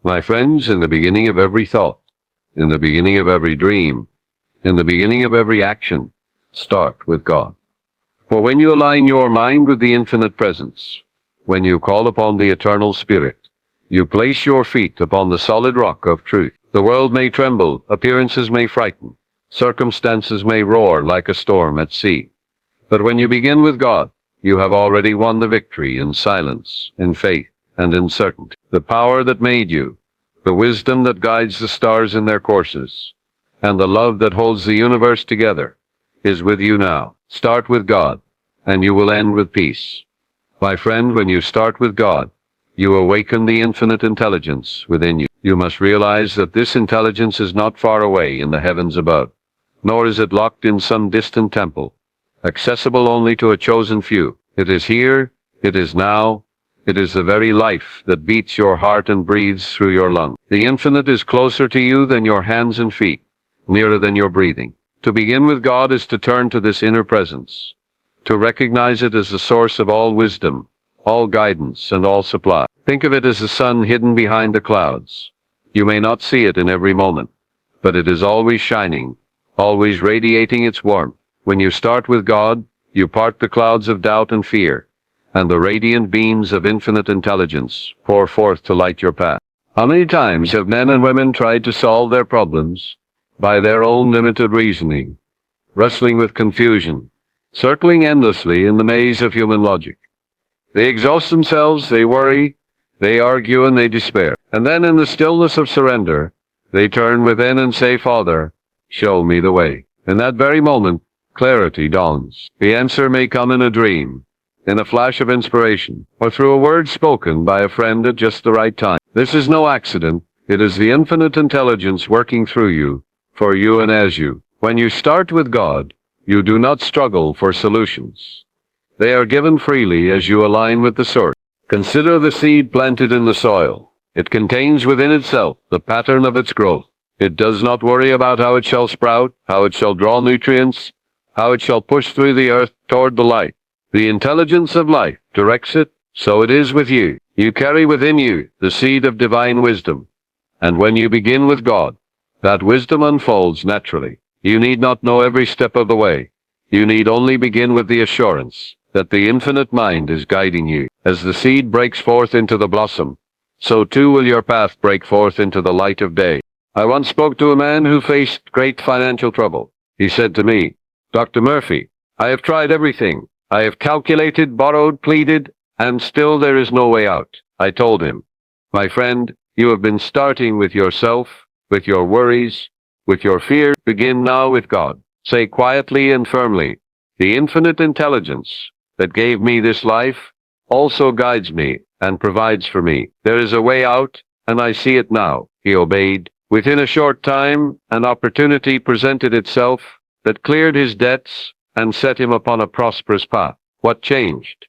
My friends, in the beginning of every thought, in the beginning of every dream, in the beginning of every action, start with God. For when you align your mind with the infinite presence, when you call upon the eternal Spirit, you place your feet upon the solid rock of truth. The world may tremble, appearances may frighten, circumstances may roar like a storm at sea. But when you begin with God, you have already won the victory in silence, in faith, and in certainty. The power that made you, the wisdom that guides the stars in their courses, and the love that holds the universe together is with you now. Start with God, and you will end with peace. My friend, when you start with God, you awaken the infinite intelligence within you. You must realize that this intelligence is not far away in the heavens above, nor is it locked in some distant temple, accessible only to a chosen few. It is here, it is now, it is the very life that beats your heart and breathes through your lungs. The infinite is closer to you than your hands and feet, nearer than your breathing. To begin with God is to turn to this inner presence, to recognize it as the source of all wisdom, all guidance, and all supply. Think of it as the sun hidden behind the clouds. You may not see it in every moment, but it is always shining, always radiating its warmth. When you start with God, you part the clouds of doubt and fear, and the radiant beams of infinite intelligence pour forth to light your path. How many times have men and women tried to solve their problems by their own limited reasoning, wrestling with confusion, circling endlessly in the maze of human logic? They exhaust themselves, they worry, they argue, and they despair. And then in the stillness of surrender, they turn within and say, Father, show me the way. In that very moment, clarity dawns. The answer may come in a dream, in a flash of inspiration, or through a word spoken by a friend at just the right time. This is no accident. It is the infinite intelligence working through you, for you and as you. When you start with God, you do not struggle for solutions. They are given freely as you align with the source. Consider the seed planted in the soil. It contains within itself the pattern of its growth. It does not worry about how it shall sprout, how it shall draw nutrients, how it shall push through the earth toward the light. The intelligence of life directs it, so it is with you. You carry within you the seed of divine wisdom, and when you begin with God, that wisdom unfolds naturally. You need not know every step of the way. You need only begin with the assurance that the infinite mind is guiding you. As the seed breaks forth into the blossom, so too will your path break forth into the light of day. I once spoke to a man who faced great financial trouble. He said to me, Dr. Murphy, I have tried everything. I have calculated, borrowed, pleaded, and still there is no way out. I told him, my friend, you have been starting with yourself, with your worries, with your fear. Begin now with God. Say quietly and firmly, the infinite intelligence that gave me this life also guides me and provides for me. There is a way out, and I see it now. He obeyed. Within a short time, an opportunity presented itself that cleared his debts and set him upon a prosperous path. What changed?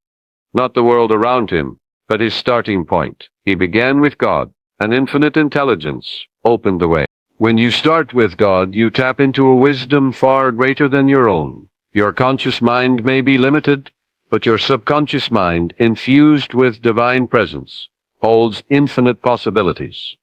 Not the world around him, but his starting point. He began with God, and infinite intelligence opened the way. When you start with God, you tap into a wisdom far greater than your own. Your conscious mind may be limited, but your subconscious mind, infused with divine presence, holds infinite possibilities.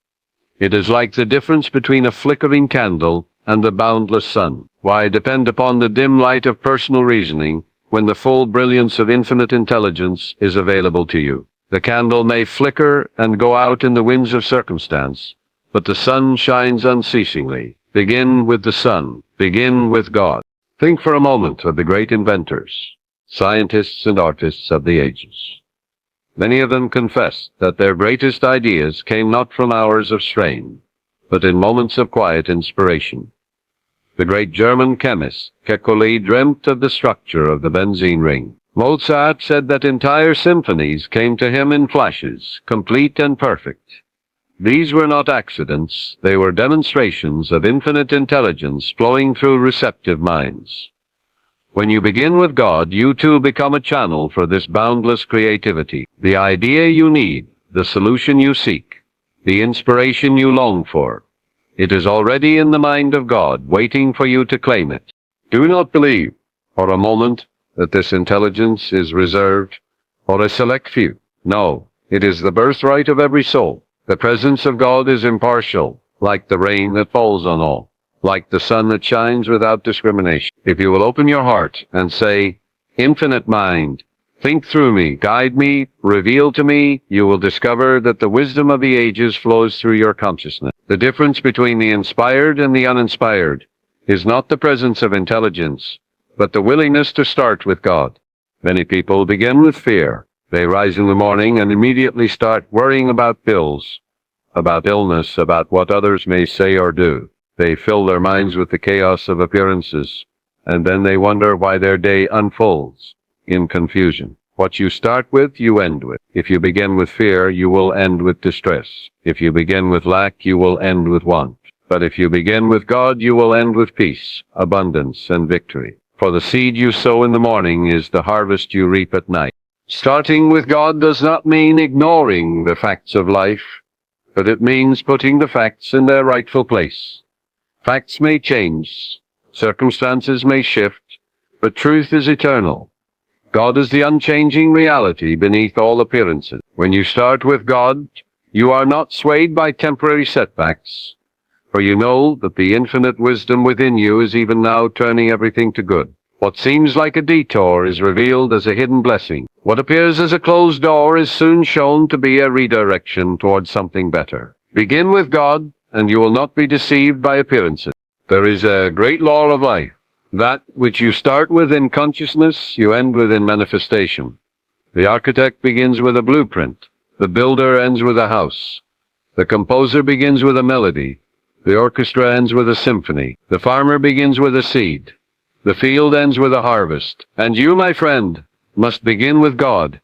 It is like the difference between a flickering candle and the boundless sun. Why depend upon the dim light of personal reasoning when the full brilliance of infinite intelligence is available to you? The candle may flicker and go out in the winds of circumstance, but the sun shines unceasingly. Begin with the sun. Begin with God. Think for a moment of the great inventors, scientists and artists of the ages. Many of them confessed that their greatest ideas came not from hours of strain, but in moments of quiet inspiration. The great German chemist Kekulé dreamt of the structure of the benzene ring. Mozart said that entire symphonies came to him in flashes, complete and perfect. These were not accidents, they were demonstrations of infinite intelligence flowing through receptive minds. When you begin with God, you too become a channel for this boundless creativity. The idea you need, the solution you seek, the inspiration you long for, it is already in the mind of God, waiting for you to claim it. Do not believe for a moment that this intelligence is reserved for a select few. No, it is the birthright of every soul. The presence of God is impartial, like the rain that falls on all, like the sun that shines without discrimination. If you will open your heart and say, "Infinite Mind, think through me, guide me, reveal to me," you will discover that the wisdom of the ages flows through your consciousness. The difference between the inspired and the uninspired is not the presence of intelligence, but the willingness to start with God. Many people begin with fear. They rise in the morning and immediately start worrying about bills, about illness, about what others may say or do. They fill their minds with the chaos of appearances, and then they wonder why their day unfolds in confusion. What you start with, you end with. If you begin with fear, you will end with distress. If you begin with lack, you will end with want. But if you begin with God, you will end with peace, abundance, and victory. For the seed you sow in the morning is the harvest you reap at night. Starting with God does not mean ignoring the facts of life, but it means putting the facts in their rightful place. Facts may change, circumstances may shift, but truth is eternal. God is the unchanging reality beneath all appearances. When you start with God, you are not swayed by temporary setbacks, for you know that the infinite wisdom within you is even now turning everything to good. What seems like a detour is revealed as a hidden blessing. What appears as a closed door is soon shown to be a redirection towards something better. Begin with God, and you will not be deceived by appearances. There is a great law of life. That which you start with in consciousness, you end with in manifestation. The architect begins with a blueprint. The builder ends with a house. The composer begins with a melody. The orchestra ends with a symphony. The farmer begins with a seed. The field ends with a harvest. And you, my friend, must begin with God,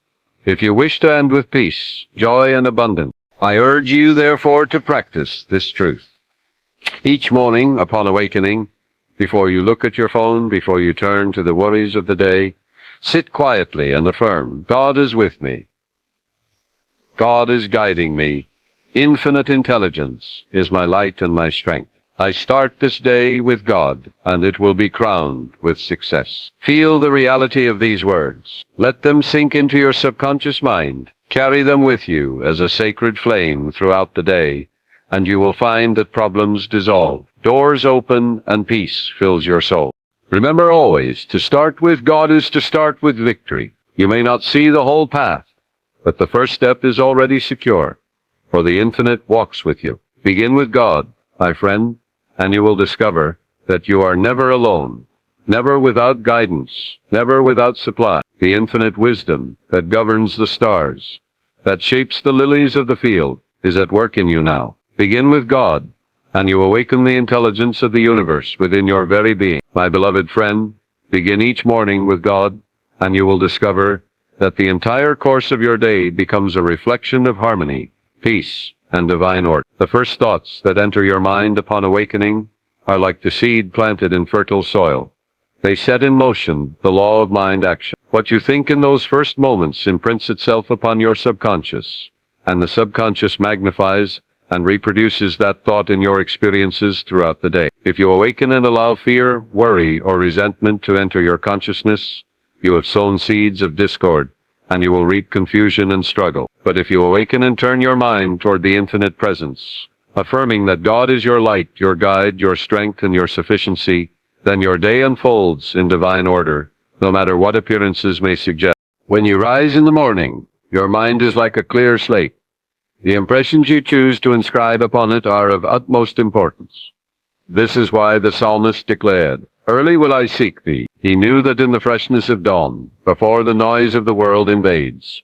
if you wish to end with peace, joy, and abundance. I urge you, therefore, to practice this truth. Each morning, upon awakening, before you look at your phone, before you turn to the worries of the day, sit quietly and affirm, God is with me. God is guiding me. Infinite intelligence is my light and my strength. I start this day with God, and it will be crowned with success. Feel the reality of these words. Let them sink into your subconscious mind. Carry them with you as a sacred flame throughout the day, and you will find that problems dissolve, doors open, and peace fills your soul. Remember always, to start with God is to start with victory. You may not see the whole path, but the first step is already secure, for the infinite walks with you. Begin with God, my friend, and you will discover that you are never alone, never without guidance, never without supply. The infinite wisdom that governs the stars, that shapes the lilies of the field, is at work in you now. Begin with God, and you awaken the intelligence of the universe within your very being. My beloved friend, begin each morning with God, and you will discover that the entire course of your day becomes a reflection of harmony, peace, and divine order. The first thoughts that enter your mind upon awakening are like the seed planted in fertile soil. They set in motion the law of mind action. What you think in those first moments imprints itself upon your subconscious, and the subconscious magnifies and reproduces that thought in your experiences throughout the day. If you awaken and allow fear, worry, or resentment to enter your consciousness, you have sown seeds of discord, and you will reap confusion and struggle. But if you awaken and turn your mind toward the infinite presence, affirming that God is your light, your guide, your strength, and your sufficiency, then your day unfolds in divine order, no matter what appearances may suggest. When you rise in the morning, your mind is like a clear slate. The impressions you choose to inscribe upon it are of utmost importance. This is why the psalmist declared, "Early will I seek thee." He knew that in the freshness of dawn, before the noise of the world invades,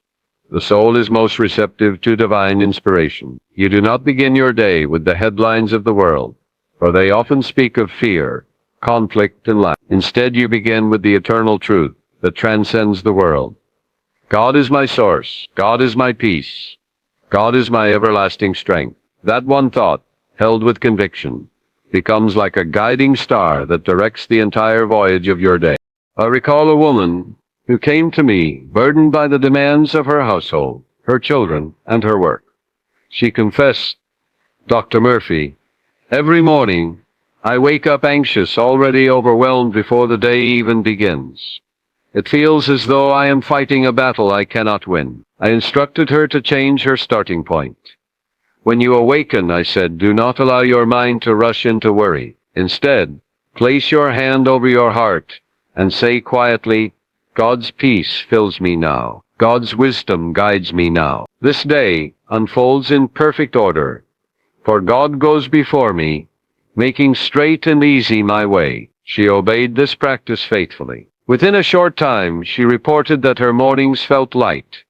the soul is most receptive to divine inspiration. You do not begin your day with the headlines of the world, for they often speak of fear, conflict, and lack. Instead, you begin with the eternal truth that transcends the world. God is my source. God is my peace. God is my everlasting strength. That one thought, held with conviction, becomes like a guiding star that directs the entire voyage of your day. I recall a woman who came to me burdened by the demands of her household, her children, and her work. She confessed, "Dr. Murphy, every morning I wake up anxious, already overwhelmed before the day even begins. It feels as though I am fighting a battle I cannot win." I instructed her to change her starting point. When you awaken, I said, do not allow your mind to rush into worry. Instead, place your hand over your heart and say quietly, God's peace fills me now. God's wisdom guides me now. This day unfolds in perfect order, for God goes before me, making straight and easy my way. She obeyed this practice faithfully. Within a short time, she reported that her mornings felt light,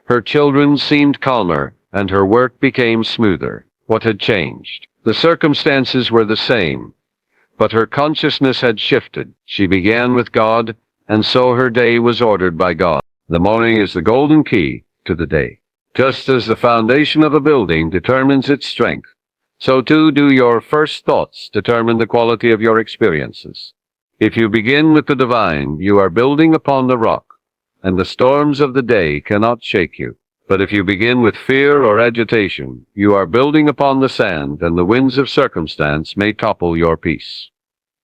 her children seemed calmer, and her work became smoother. What had changed? The circumstances were the same, but her consciousness had shifted. She began with God, and so her day was ordered by God. The morning is the golden key to the day. Just as the foundation of a building determines its strength, so too do your first thoughts determine the quality of your experiences. If you begin with the divine, you are building upon the rock, and the storms of the day cannot shake you. But if you begin with fear or agitation, you are building upon the sand, and the winds of circumstance may topple your peace.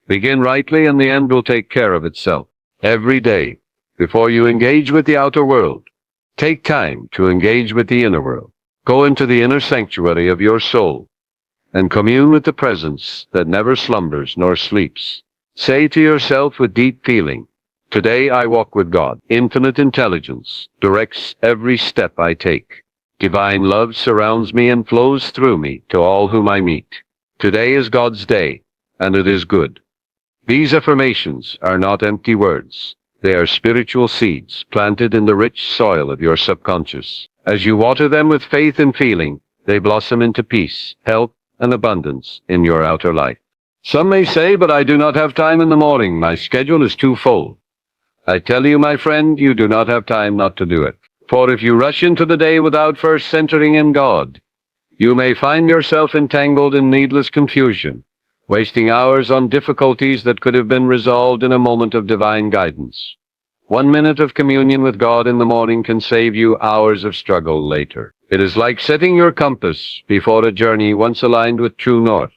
Begin rightly, and the end will take care of itself. Every day, before you engage with the outer world, take time to engage with the inner world. Go into the inner sanctuary of your soul and commune with the presence that never slumbers nor sleeps. Say to yourself with deep feeling, today I walk with God. Infinite intelligence directs every step I take. Divine love surrounds me and flows through me to all whom I meet. Today is God's day, and it is good. These affirmations are not empty words. They are spiritual seeds planted in the rich soil of your subconscious. As you water them with faith and feeling, they blossom into peace, health, and abundance in your outer life. Some may say, but I do not have time in the morning. My schedule is too full. I tell you, my friend, you do not have time not to do it. For if you rush into the day without first centering in God, you may find yourself entangled in needless confusion, wasting hours on difficulties that could have been resolved in a moment of divine guidance. 1 minute of communion with God in the morning can save you hours of struggle later. It is like setting your compass before a journey once aligned with true north.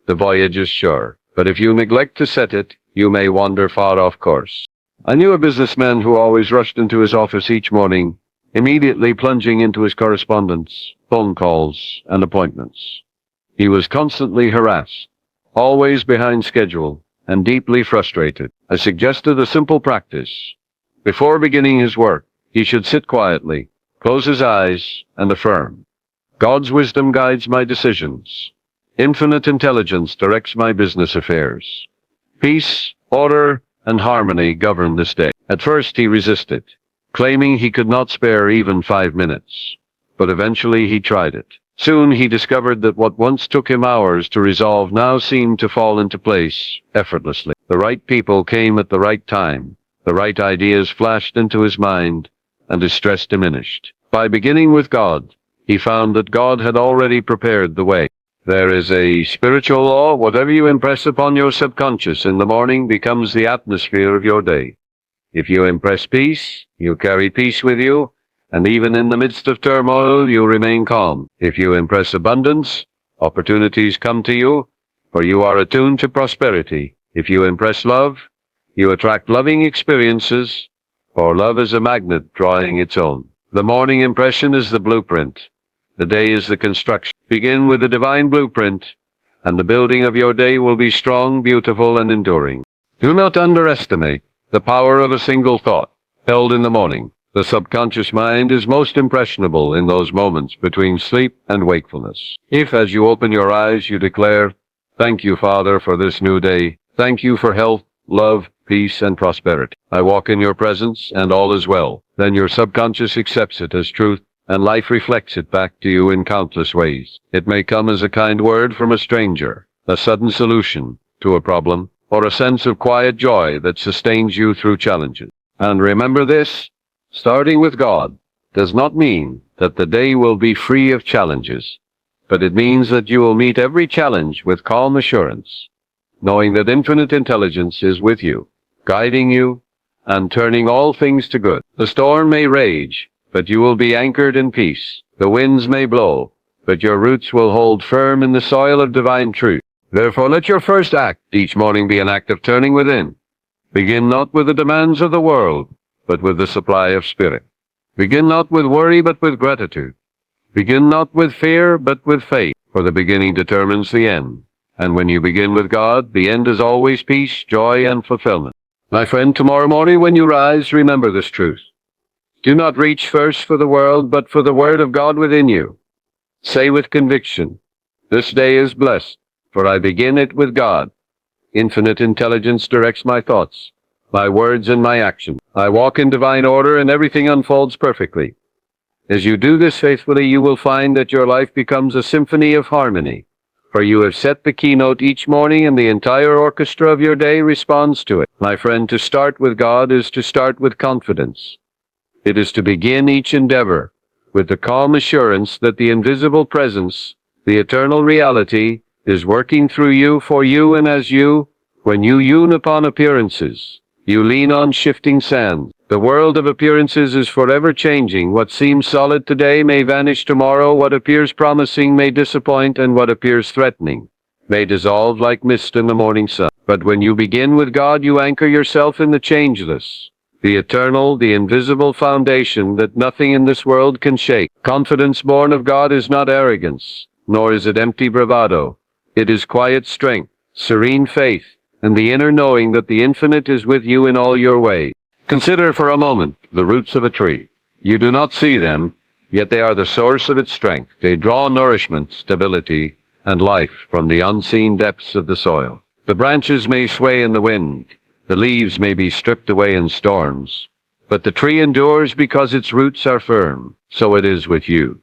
The voyage is sure, but if you neglect to set it, you may wander far off course. I knew a businessman who always rushed into his office each morning, immediately plunging into his correspondence, phone calls, and appointments. He was constantly harassed, always behind schedule, and deeply frustrated. I suggested a simple practice. Before beginning his work, he should sit quietly, close his eyes, and affirm, God's wisdom guides my decisions. Infinite intelligence directs my business affairs. Peace, order, and harmony govern this day. At first he resisted, claiming he could not spare even 5 minutes. But eventually he tried it. Soon he discovered that what once took him hours to resolve now seemed to fall into place effortlessly. The right people came at the right time. The right ideas flashed into his mind, and his stress diminished. By beginning with God, he found that God had already prepared the way. There is a spiritual law. Whatever you impress upon your subconscious in the morning becomes the atmosphere of your day. If you impress peace, you carry peace with you, and even in the midst of turmoil, you remain calm. If you impress abundance, opportunities come to you, for you are attuned to prosperity. If you impress love, you attract loving experiences, for love is a magnet drawing its own. The morning impression is the blueprint. The day is the construction. Begin with the divine blueprint, and the building of your day will be strong, beautiful, and enduring. Do not underestimate the power of a single thought held in the morning. The subconscious mind is most impressionable in those moments between sleep and wakefulness. If, as you open your eyes, you declare, Thank you, Father, for this new day. Thank you for health, love, peace, and prosperity. I walk in your presence, and all is well. Then your subconscious accepts it as truth, and life reflects it back to you in countless ways. It may come as a kind word from a stranger, a sudden solution to a problem, or a sense of quiet joy that sustains you through challenges. And remember this, starting with God does not mean that the day will be free of challenges, but it means that you will meet every challenge with calm assurance, knowing that infinite intelligence is with you, guiding you, and turning all things to good. The storm may rage, but you will be anchored in peace. The winds may blow, but your roots will hold firm in the soil of divine truth. Therefore, let your first act each morning be an act of turning within. Begin not with the demands of the world, but with the supply of spirit. Begin not with worry, but with gratitude. Begin not with fear, but with faith, for the beginning determines the end. And when you begin with God, the end is always peace, joy, and fulfillment. My friend, tomorrow morning when you rise, remember this truth. Do not reach first for the world, but for the Word of God within you. Say with conviction, "This day is blessed, for I begin it with God. Infinite intelligence directs my thoughts, my words, and my actions. I walk in divine order, and everything unfolds perfectly." As you do this faithfully, you will find that your life becomes a symphony of harmony, for you have set the keynote each morning, and the entire orchestra of your day responds to it. My friend, to start with God is to start with confidence. It is to begin each endeavor with the calm assurance that the invisible presence, the eternal reality, is working through you, for you, and as you. When you lean upon appearances, you lean on shifting sand. The world of appearances is forever changing. What seems solid today may vanish tomorrow. What appears promising may disappoint, and what appears threatening may dissolve like mist in the morning sun. But when you begin with God, you anchor yourself in the changeless, the eternal, the invisible foundation that nothing in this world can shake. Confidence born of God is not arrogance, nor is it empty bravado. It is quiet strength, serene faith, and the inner knowing that the infinite is with you in all your ways. Consider for a moment the roots of a tree. You do not see them, yet they are the source of its strength. They draw nourishment, stability, and life from the unseen depths of the soil. The branches may sway in the wind, the leaves may be stripped away in storms, but the tree endures because its roots are firm. So it is with you.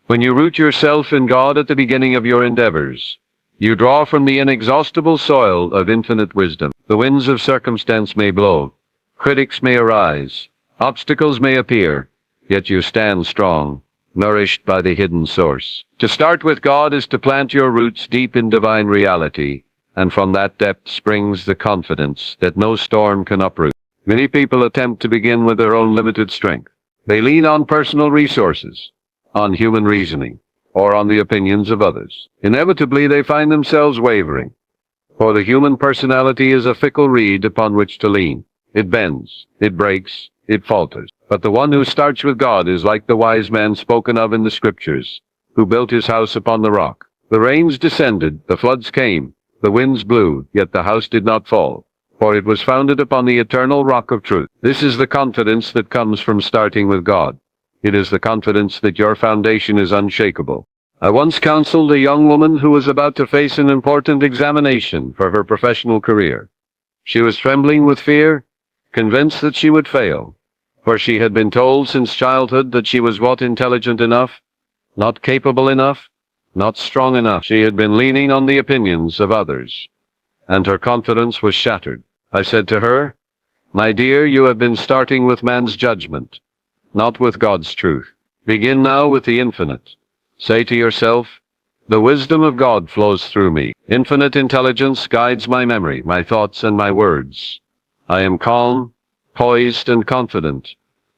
When you root yourself in God at the beginning of your endeavors, you draw from the inexhaustible soil of infinite wisdom. The winds of circumstance may blow, critics may arise, obstacles may appear, yet you stand strong, nourished by the hidden source. To start with God is to plant your roots deep in divine reality, and from that depth springs the confidence that no storm can uproot. Many people attempt to begin with their own limited strength. They lean on personal resources, on human reasoning, or on the opinions of others. Inevitably, they find themselves wavering, for the human personality is a fickle reed upon which to lean. It bends, it breaks, it falters. But the one who starts with God is like the wise man spoken of in the Scriptures, who built his house upon the rock. The rains descended, the floods came, the winds blew, yet the house did not fall, for it was founded upon the eternal rock of truth. This is the confidence that comes from starting with God. It is the confidence that your foundation is unshakable. I once counseled a young woman who was about to face an important examination for her professional career. She was trembling with fear, convinced that she would fail, for she had been told since childhood that she was not intelligent enough, not capable enough, not strong enough. She had been leaning on the opinions of others, and her confidence was shattered. I said to her, "My dear, you have been starting with man's judgment, not with God's truth. Begin now with the infinite. Say to yourself, 'The wisdom of God flows through me. Infinite intelligence guides my memory, my thoughts, and my words. I am calm, poised, and confident,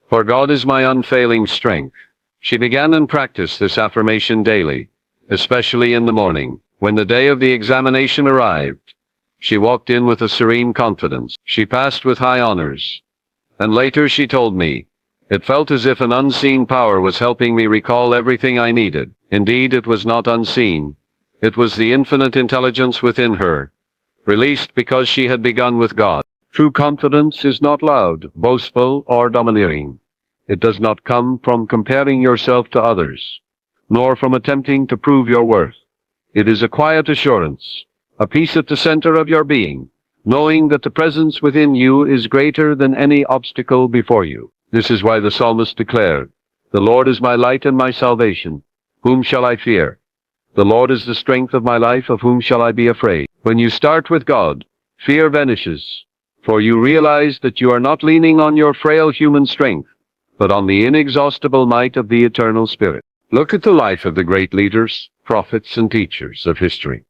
for God is my unfailing strength.'" She began and practiced this affirmation daily, especially in the morning. When the day of the examination arrived, she walked in with a serene confidence. She passed with high honors. And later she told me, "It felt as if an unseen power was helping me recall everything I needed." Indeed, it was not unseen. It was the infinite intelligence within her, released because she had begun with God. True confidence is not loud, boastful, or domineering. It does not come from comparing yourself to others, nor from attempting to prove your worth. It is a quiet assurance, a peace at the center of your being, knowing that the presence within you is greater than any obstacle before you. This is why the psalmist declared, "The Lord is my light and my salvation. Whom shall I fear? The Lord is the strength of my life. Of whom shall I be afraid?" When you start with God, fear vanishes, for you realize that you are not leaning on your frail human strength, but on the inexhaustible might of the eternal Spirit. Look at the life of the great leaders, prophets, and teachers of history.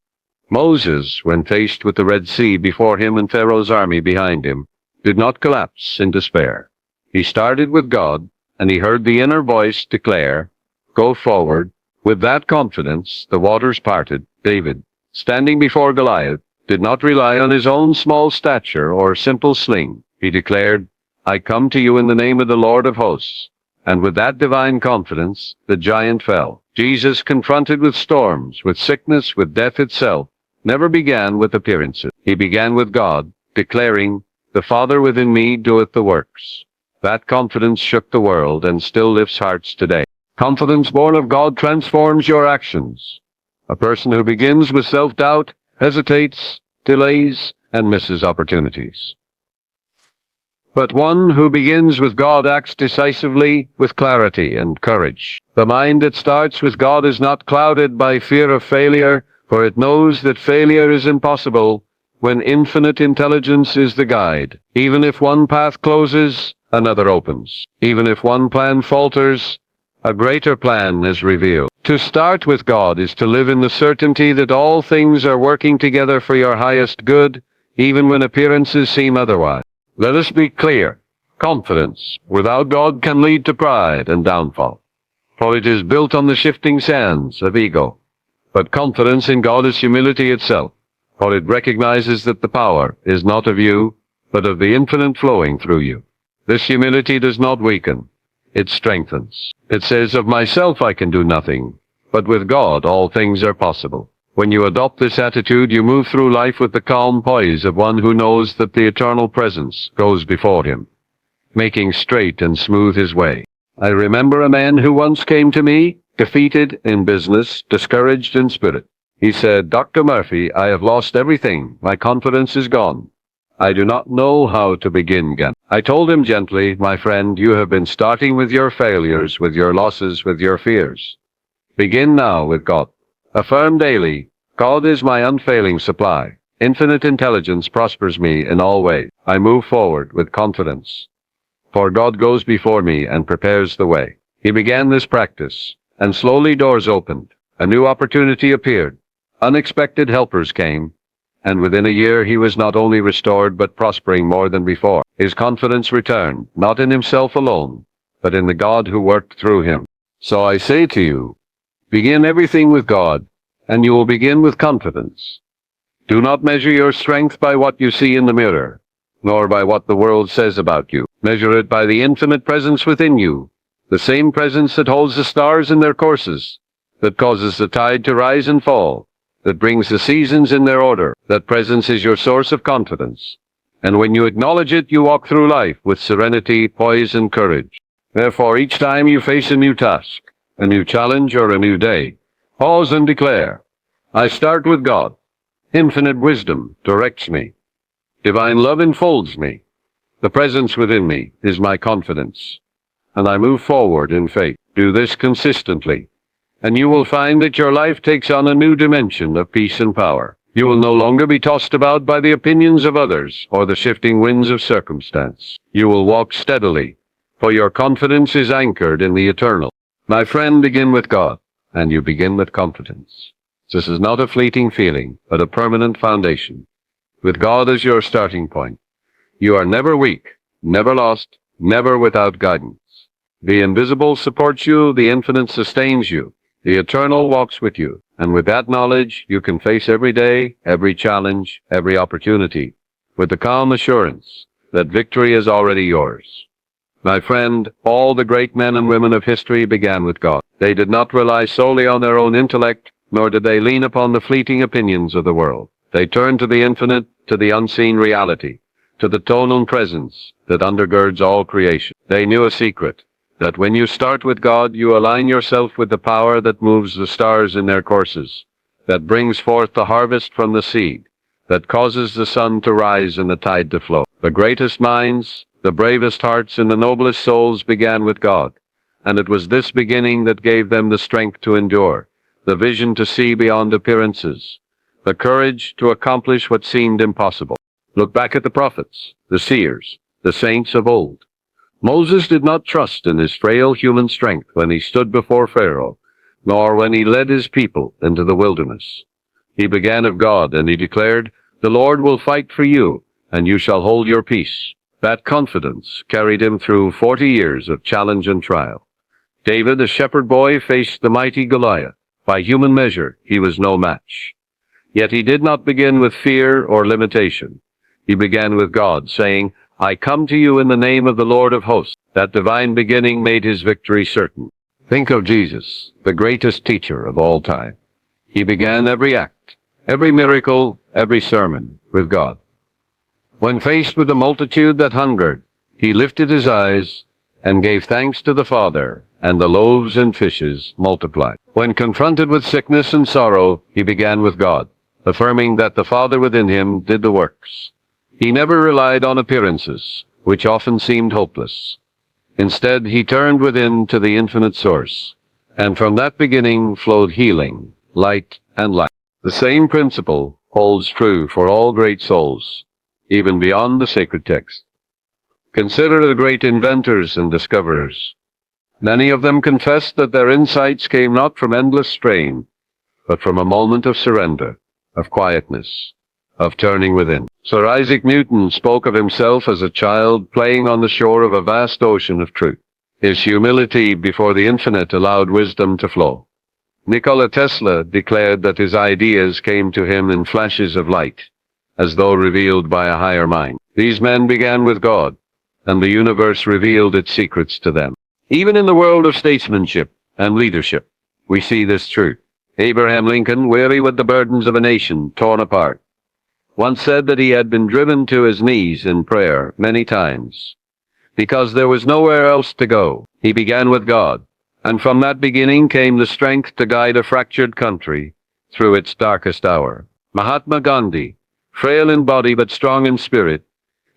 Moses, when faced with the Red Sea before him and Pharaoh's army behind him, did not collapse in despair. He started with God, and he heard the inner voice declare, "Go forward." With that confidence, the waters parted. David, standing before Goliath, did not rely on his own small stature or simple sling. He declared, "I come to you in the name of the Lord of hosts." And with that divine confidence, the giant fell. Jesus, confronted with storms, with sickness, with death itself, never began with appearances. He began with God, declaring, "The Father within me doeth the works." That confidence shook the world and still lifts hearts today. Confidence born of God transforms your actions. A person who begins with self-doubt hesitates, delays, and misses opportunities. But one who begins with God acts decisively with clarity and courage. The mind that starts with God is not clouded by fear of failure, for it knows that failure is impossible when infinite intelligence is the guide. Even if one path closes, another opens. Even if one plan falters, a greater plan is revealed. To start with God is to live in the certainty that all things are working together for your highest good, even when appearances seem otherwise. Let us be clear. Confidence without God can lead to pride and downfall, for it is built on the shifting sands of ego. But confidence in God is humility itself, for it recognizes that the power is not of you, but of the infinite flowing through you. This humility does not weaken, it strengthens. It says, "Of myself I can do nothing, but with God all things are possible." When you adopt this attitude, you move through life with the calm poise of one who knows that the eternal presence goes before him, making straight and smooth his way. I remember a man who once came to me, defeated in business, discouraged in spirit. He said, "Dr. Murphy, I have lost everything. My confidence is gone. I do not know how to begin again." I told him gently, "My friend, you have been starting with your failures, with your losses, with your fears. Begin now with God. Affirm daily, God is my unfailing supply. Infinite intelligence prospers me in all ways. I move forward with confidence, for God goes before me and prepares the way." He began this practice, and slowly doors opened. A new opportunity appeared. Unexpected helpers came, and within a year he was not only restored but prospering more than before. His confidence returned, not in himself alone, but in the God who worked through him. So I say to you, begin everything with God, and you will begin with confidence. Do not measure your strength by what you see in the mirror, nor by what the world says about you. Measure it by the infinite presence within you, the same presence that holds the stars in their courses, that causes the tide to rise and fall, that brings the seasons in their order. That presence is your source of confidence. And when you acknowledge it, you walk through life with serenity, poise, and courage. Therefore, each time you face a new task, a new challenge, or a new day, pause and declare, "I start with God. Infinite wisdom directs me. Divine love enfolds me. The presence within me is my confidence. And I move forward in faith." Do this consistently, and you will find that your life takes on a new dimension of peace and power. You will no longer be tossed about by the opinions of others or the shifting winds of circumstance. You will walk steadily, for your confidence is anchored in the eternal. My friend, begin with God, and you begin with confidence. This is not a fleeting feeling, but a permanent foundation. With God as your starting point, you are never weak, never lost, never without guidance. The invisible supports you, the infinite sustains you, the eternal walks with you, and with that knowledge, you can face every day, every challenge, every opportunity, with the calm assurance that victory is already yours. My friend, all the great men and women of history began with God. They did not rely solely on their own intellect, nor did they lean upon the fleeting opinions of the world. They turned to the infinite, to the unseen reality, to the tonal presence that undergirds all creation. They knew a secret, that when you start with God, you align yourself with the power that moves the stars in their courses, that brings forth the harvest from the seed, that causes the sun to rise and the tide to flow. The greatest minds, the bravest hearts, and the noblest souls began with God, and it was this beginning that gave them the strength to endure, the vision to see beyond appearances, the courage to accomplish what seemed impossible. Look back at the prophets, the seers, the saints of old. Moses did not trust in his frail human strength when he stood before Pharaoh, nor when he led his people into the wilderness. He began of God, and he declared, "The Lord will fight for you, and you shall hold your peace." That confidence carried him through 40 years of challenge and trial. David, a shepherd boy, faced the mighty Goliath. By human measure, he was no match. Yet he did not begin with fear or limitation. He began with God, saying, "I come to you in the name of the Lord of hosts." That divine beginning made his victory certain. Think of Jesus, the greatest teacher of all time. He began every act, every miracle, every sermon with God. When faced with a multitude that hungered, he lifted his eyes and gave thanks to the Father, and the loaves and fishes multiplied. When confronted with sickness and sorrow, he began with God, affirming that the Father within him did the works. He never relied on appearances, which often seemed hopeless. Instead, he turned within to the infinite source, and from that beginning flowed healing, light, and life. The same principle holds true for all great souls, even beyond the sacred text. Consider the great inventors and discoverers. Many of them confessed that their insights came not from endless strain, but from a moment of surrender, of quietness, of turning within. Sir Isaac Newton spoke of himself as a child playing on the shore of a vast ocean of truth. His humility before the infinite allowed wisdom to flow. Nikola Tesla declared that his ideas came to him in flashes of light, as though revealed by a higher mind. These men began with God, and the universe revealed its secrets to them. Even in the world of statesmanship and leadership, we see this truth. Abraham Lincoln, weary with the burdens of a nation torn apart, once said that he had been driven to his knees in prayer many times, because there was nowhere else to go. He began with God, and from that beginning came the strength to guide a fractured country through its darkest hour. Mahatma Gandhi, frail in body but strong in spirit,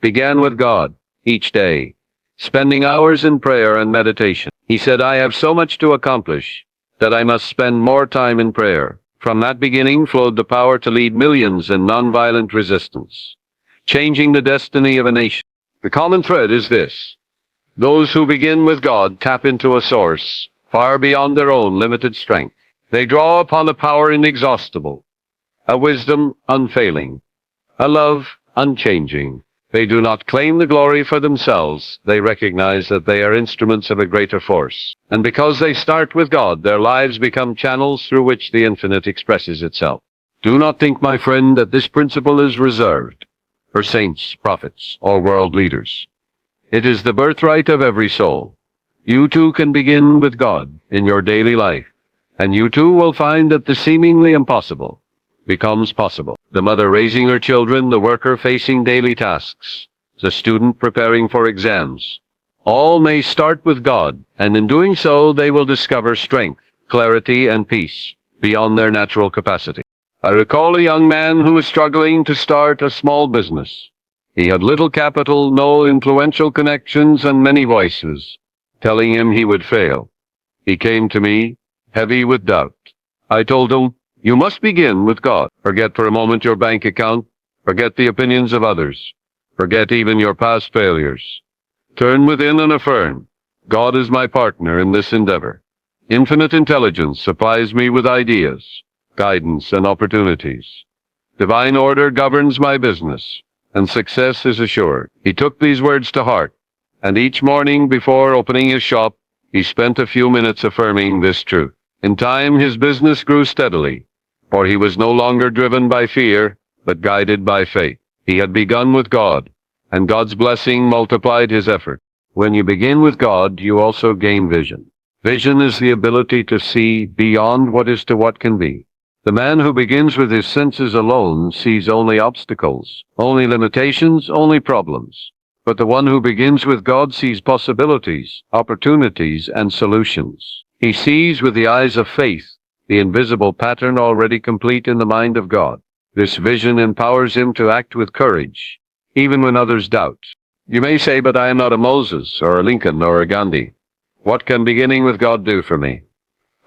began with God each day, spending hours in prayer and meditation. He said, "I have so much to accomplish that I must spend more time in prayer." From that beginning flowed the power to lead millions in nonviolent resistance, changing the destiny of a nation. The common thread is this: those who begin with God tap into a source far beyond their own limited strength. They draw upon a power inexhaustible, a wisdom unfailing, a love unchanging. They do not claim the glory for themselves. They recognize that they are instruments of a greater force. And because they start with God, their lives become channels through which the infinite expresses itself. Do not think, my friend, that this principle is reserved for saints, prophets, or world leaders. It is the birthright of every soul. You too can begin with God in your daily life, and you too will find that the seemingly impossible becomes possible. The mother raising her children, the worker facing daily tasks, the student preparing for exams, all may start with God, and in doing so they will discover strength, clarity, and peace beyond their natural capacity. I recall a young man who was struggling to start a small business. He had little capital, no influential connections, and many voices telling him he would fail. He came to me, heavy with doubt. I told him, "You must begin with God. Forget for a moment your bank account. Forget the opinions of others. Forget even your past failures. Turn within and affirm, God is my partner in this endeavor. Infinite intelligence supplies me with ideas, guidance, and opportunities. Divine order governs my business, and success is assured." He took these words to heart, and each morning before opening his shop, he spent a few minutes affirming this truth. In time, his business grew steadily, for he was no longer driven by fear, but guided by faith. He had begun with God, and God's blessing multiplied his effort. When you begin with God, you also gain vision. Vision is the ability to see beyond what is to what can be. The man who begins with his senses alone sees only obstacles, only limitations, only problems. But the one who begins with God sees possibilities, opportunities, and solutions. He sees with the eyes of faith the invisible pattern already complete in the mind of God. This vision empowers him to act with courage, even when others doubt. You may say, "But I am not a Moses, or a Lincoln, or a Gandhi. What can beginning with God do for me?"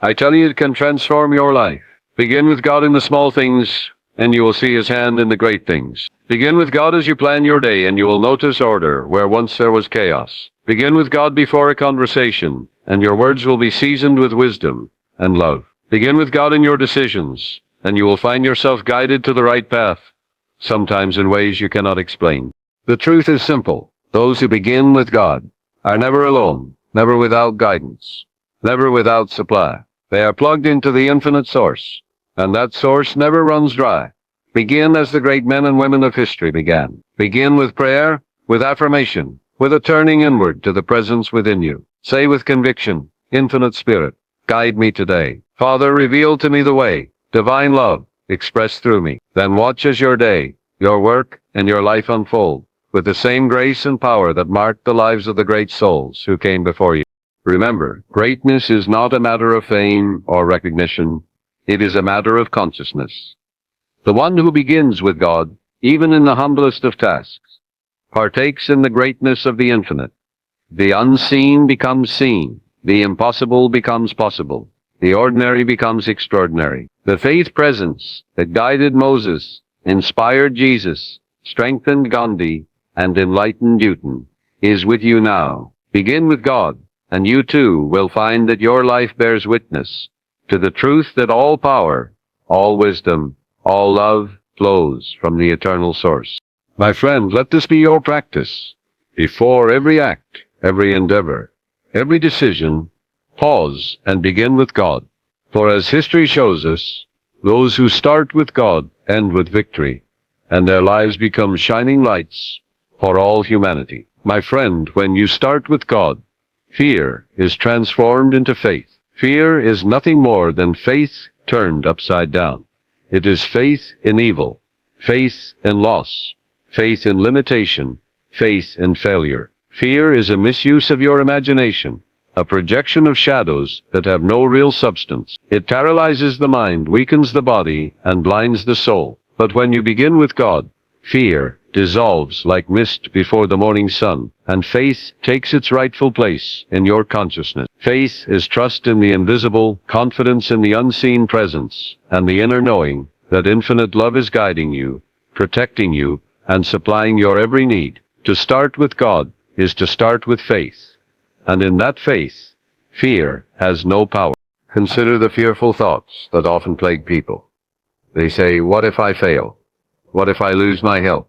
I tell you, it can transform your life. Begin with God in the small things, and you will see his hand in the great things. Begin with God as you plan your day, and you will notice order where once there was chaos. Begin with God before a conversation, and your words will be seasoned with wisdom and love. Begin with God in your decisions, and you will find yourself guided to the right path, sometimes in ways you cannot explain. The truth is simple. Those who begin with God are never alone, never without guidance, never without supply. They are plugged into the infinite source, and that source never runs dry. Begin as the great men and women of history began. Begin with prayer, with affirmation, with a turning inward to the presence within you. Say with conviction, Infinite Spirit, guide me today. Father, reveal to me the way, divine love, expressed through me. Then watch as your day, your work, and your life unfold, with the same grace and power that marked the lives of the great souls who came before you. Remember, greatness is not a matter of fame or recognition. It is a matter of consciousness. The one who begins with God, even in the humblest of tasks, partakes in the greatness of the infinite. The unseen becomes seen. The impossible becomes possible. The ordinary becomes extraordinary. The faith presence that guided Moses, inspired Jesus, strengthened Gandhi, and enlightened Newton is with you now. Begin with God, and you too will find that your life bears witness to the truth that all power, all wisdom, all love flows from the eternal source. My friend, let this be your practice. Before every act, every endeavor, every decision, pause and begin with God. For as history shows us, those who start with God end with victory, and their lives become shining lights for all humanity. My friend, when you start with God, fear is transformed into faith. Fear is nothing more than faith turned upside down. It is faith in evil, faith in loss, faith in limitation, faith in failure. Fear is a misuse of your imagination, a projection of shadows that have no real substance. It paralyzes the mind, weakens the body, and blinds the soul. But when you begin with God, fear dissolves like mist before the morning sun, and faith takes its rightful place in your consciousness. Faith is trust in the invisible, confidence in the unseen presence, and the inner knowing that infinite love is guiding you, protecting you, and supplying your every need. To start with God is to start with faith, and in that faith, fear has no power. Consider the fearful thoughts that often plague people. They say, what if I fail? What if I lose my health?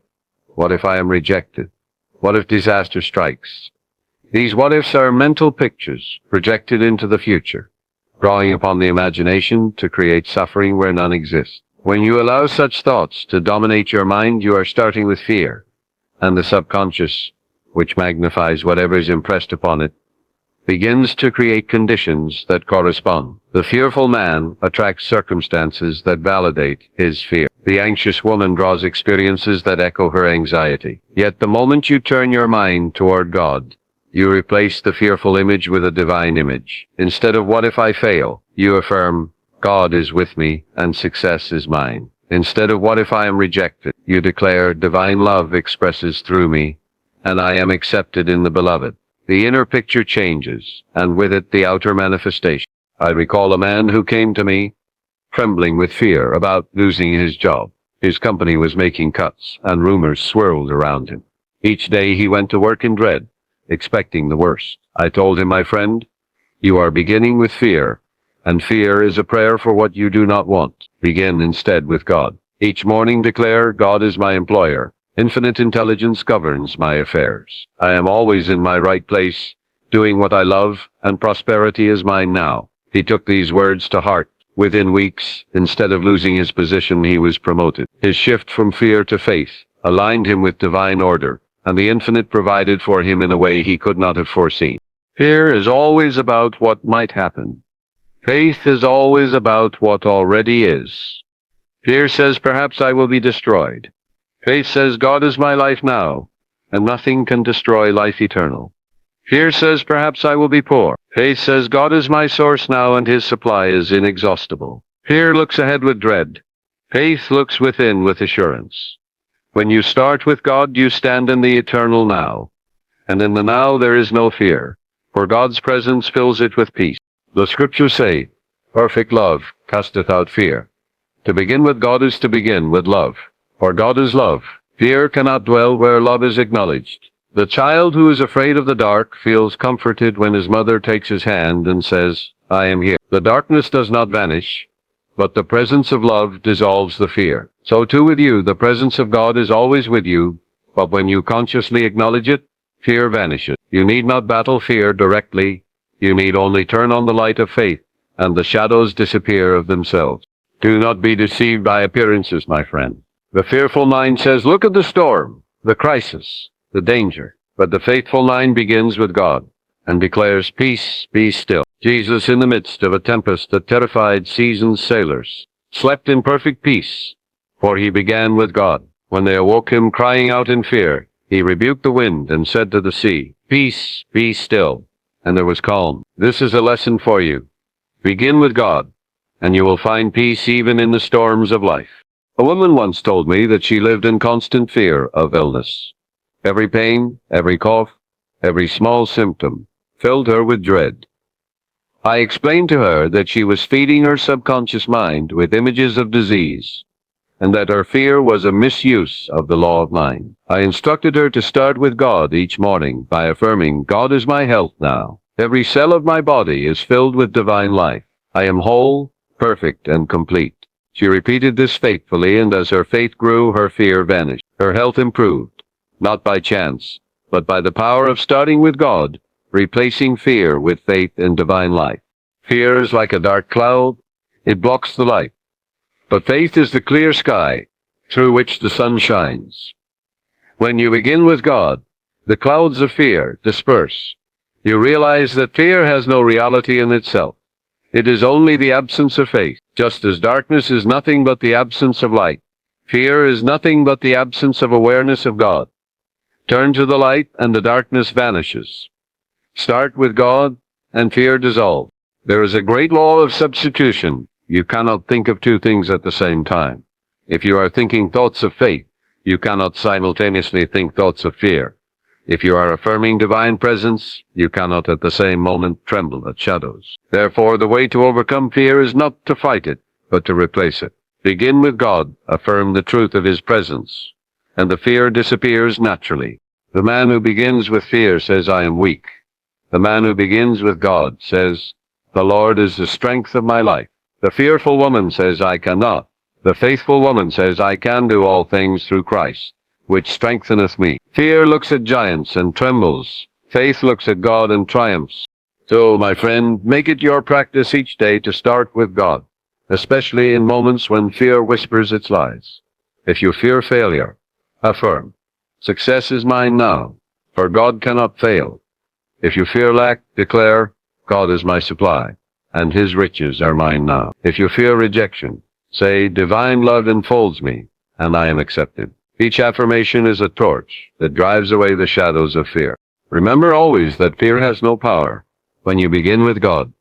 What if I am rejected? What if disaster strikes? These what-ifs are mental pictures projected into the future, drawing upon the imagination to create suffering where none exists. When you allow such thoughts to dominate your mind, you are starting with fear, and the subconscious, which magnifies whatever is impressed upon it, begins to create conditions that correspond. The fearful man attracts circumstances that validate his fear. The anxious woman draws experiences that echo her anxiety. Yet the moment you turn your mind toward God, you replace the fearful image with a divine image. Instead of what if I fail, you affirm, God is with me and success is mine. Instead of what if I am rejected, you declare divine love expresses through me, and I am accepted in the beloved. The inner picture changes, and with it the outer manifestation. I recall a man who came to me, trembling with fear about losing his job. His company was making cuts, and rumors swirled around him. Each day he went to work in dread, expecting the worst. I told him, my friend, you are beginning with fear, and fear is a prayer for what you do not want. Begin instead with God. Each morning declare, God is my employer. Infinite intelligence governs my affairs. I am always in my right place, doing what I love, and prosperity is mine now. He took these words to heart. Within weeks, instead of losing his position, he was promoted. His shift from fear to faith aligned him with divine order, and the infinite provided for him in a way he could not have foreseen. Fear is always about what might happen. Faith is always about what already is. Fear says, perhaps I will be destroyed. Faith says, God is my life now, and nothing can destroy life eternal. Fear says, perhaps I will be poor. Faith says, God is my source now, and his supply is inexhaustible. Fear looks ahead with dread. Faith looks within with assurance. When you start with God, you stand in the eternal now. And in the now there is no fear, for God's presence fills it with peace. The scriptures say, perfect love casteth out fear. To begin with God is to begin with love. For God is love. Fear cannot dwell where love is acknowledged. The child who is afraid of the dark feels comforted when his mother takes his hand and says, I am here. The darkness does not vanish, but the presence of love dissolves the fear. So too with you, the presence of God is always with you, but when you consciously acknowledge it, fear vanishes. You need not battle fear directly. You need only turn on the light of faith, and the shadows disappear of themselves. Do not be deceived by appearances, my friend. The fearful mind says, look at the storm, the crisis, the danger. But the faithful mind begins with God and declares, "Peace, be still." Jesus, in the midst of a tempest that terrified seasoned sailors, slept in perfect peace, for he began with God. When they awoke him crying out in fear, he rebuked the wind and said to the sea, "Peace, be still." And there was calm. This is a lesson for you. Begin with God, and you will find peace even in the storms of life. A woman once told me that she lived in constant fear of illness. Every pain, every cough, every small symptom filled her with dread. I explained to her that she was feeding her subconscious mind with images of disease, and that her fear was a misuse of the law of mind. I instructed her to start with God each morning by affirming, "God is my health now. Every cell of my body is filled with divine life. I am whole, perfect, and complete." She repeated this faithfully, and as her faith grew, her fear vanished. Her health improved, not by chance, but by the power of starting with God, replacing fear with faith in divine life. Fear is like a dark cloud. It blocks the light. But faith is the clear sky through which the sun shines. When you begin with God, the clouds of fear disperse. You realize that fear has no reality in itself. It is only the absence of faith. Just as darkness is nothing but the absence of light, fear is nothing but the absence of awareness of God. Turn to the light and the darkness vanishes. Start with God and fear dissolves. There is a great law of substitution. You cannot think of two things at the same time. If you are thinking thoughts of faith, you cannot simultaneously think thoughts of fear. If you are affirming divine presence, you cannot at the same moment tremble at shadows. Therefore, the way to overcome fear is not to fight it, but to replace it. Begin with God, affirm the truth of His presence, and the fear disappears naturally. The man who begins with fear says, "I am weak." The man who begins with God says, "The Lord is the strength of my life." The fearful woman says, "I cannot." The faithful woman says, "I can do all things through Christ, which strengtheneth me." Fear looks at giants and trembles. Faith looks at God and triumphs. So, my friend, make it your practice each day to start with God, especially in moments when fear whispers its lies. If you fear failure, affirm, "Success is mine now, for God cannot fail." If you fear lack, declare, "God is my supply, and His riches are mine now." If you fear rejection, say, "Divine love enfolds me, and I am accepted." Each affirmation is a torch that drives away the shadows of fear. Remember always that fear has no power when you begin with God.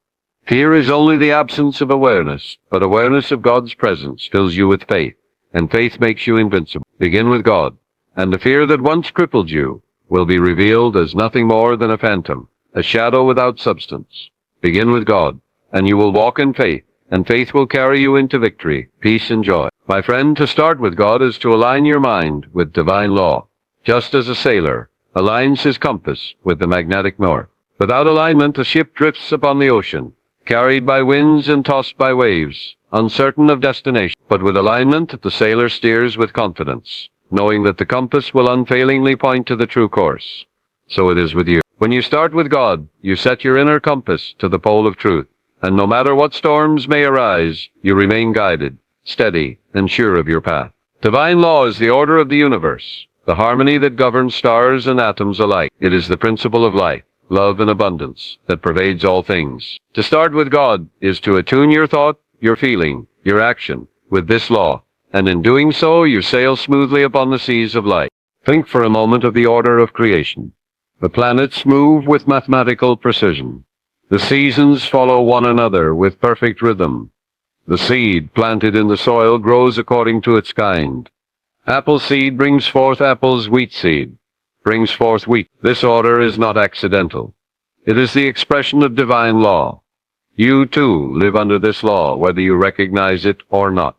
Fear is only the absence of awareness, but awareness of God's presence fills you with faith, and faith makes you invincible. Begin with God, and the fear that once crippled you will be revealed as nothing more than a phantom, a shadow without substance. Begin with God, and you will walk in faith, and faith will carry you into victory, peace, and joy. My friend, to start with God is to align your mind with divine law, just as a sailor aligns his compass with the magnetic north. Without alignment, a ship drifts upon the ocean, carried by winds and tossed by waves, uncertain of destination. But with alignment, the sailor steers with confidence, knowing that the compass will unfailingly point to the true course. So it is with you. When you start with God, you set your inner compass to the pole of truth, and no matter what storms may arise, you remain guided, steady, and sure of your path. Divine law is the order of the universe, the harmony that governs stars and atoms alike. It is the principle of life, love, and abundance that pervades all things. To start with God is to attune your thought, your feeling, your action with this law, and in doing so, you sail smoothly upon the seas of life. Think for a moment of the order of creation. The planets move with mathematical precision. The seasons follow one another with perfect rhythm. The seed planted in the soil grows according to its kind. Apple seed brings forth apples, wheat seed brings forth wheat. This order is not accidental. It is the expression of divine law. You, too, live under this law, whether you recognize it or not.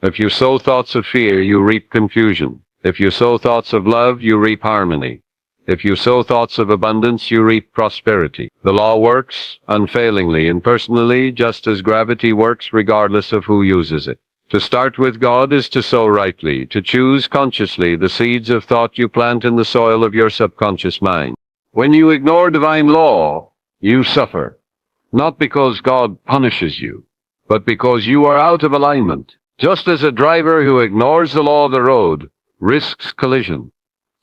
If you sow thoughts of fear, you reap confusion. If you sow thoughts of love, you reap harmony. If you sow thoughts of abundance, you reap prosperity. The law works unfailingly and personally, just as gravity works regardless of who uses it. To start with God is to sow rightly, to choose consciously the seeds of thought you plant in the soil of your subconscious mind. When you ignore divine law, you suffer, not because God punishes you, but because you are out of alignment. Just as a driver who ignores the law of the road risks collision,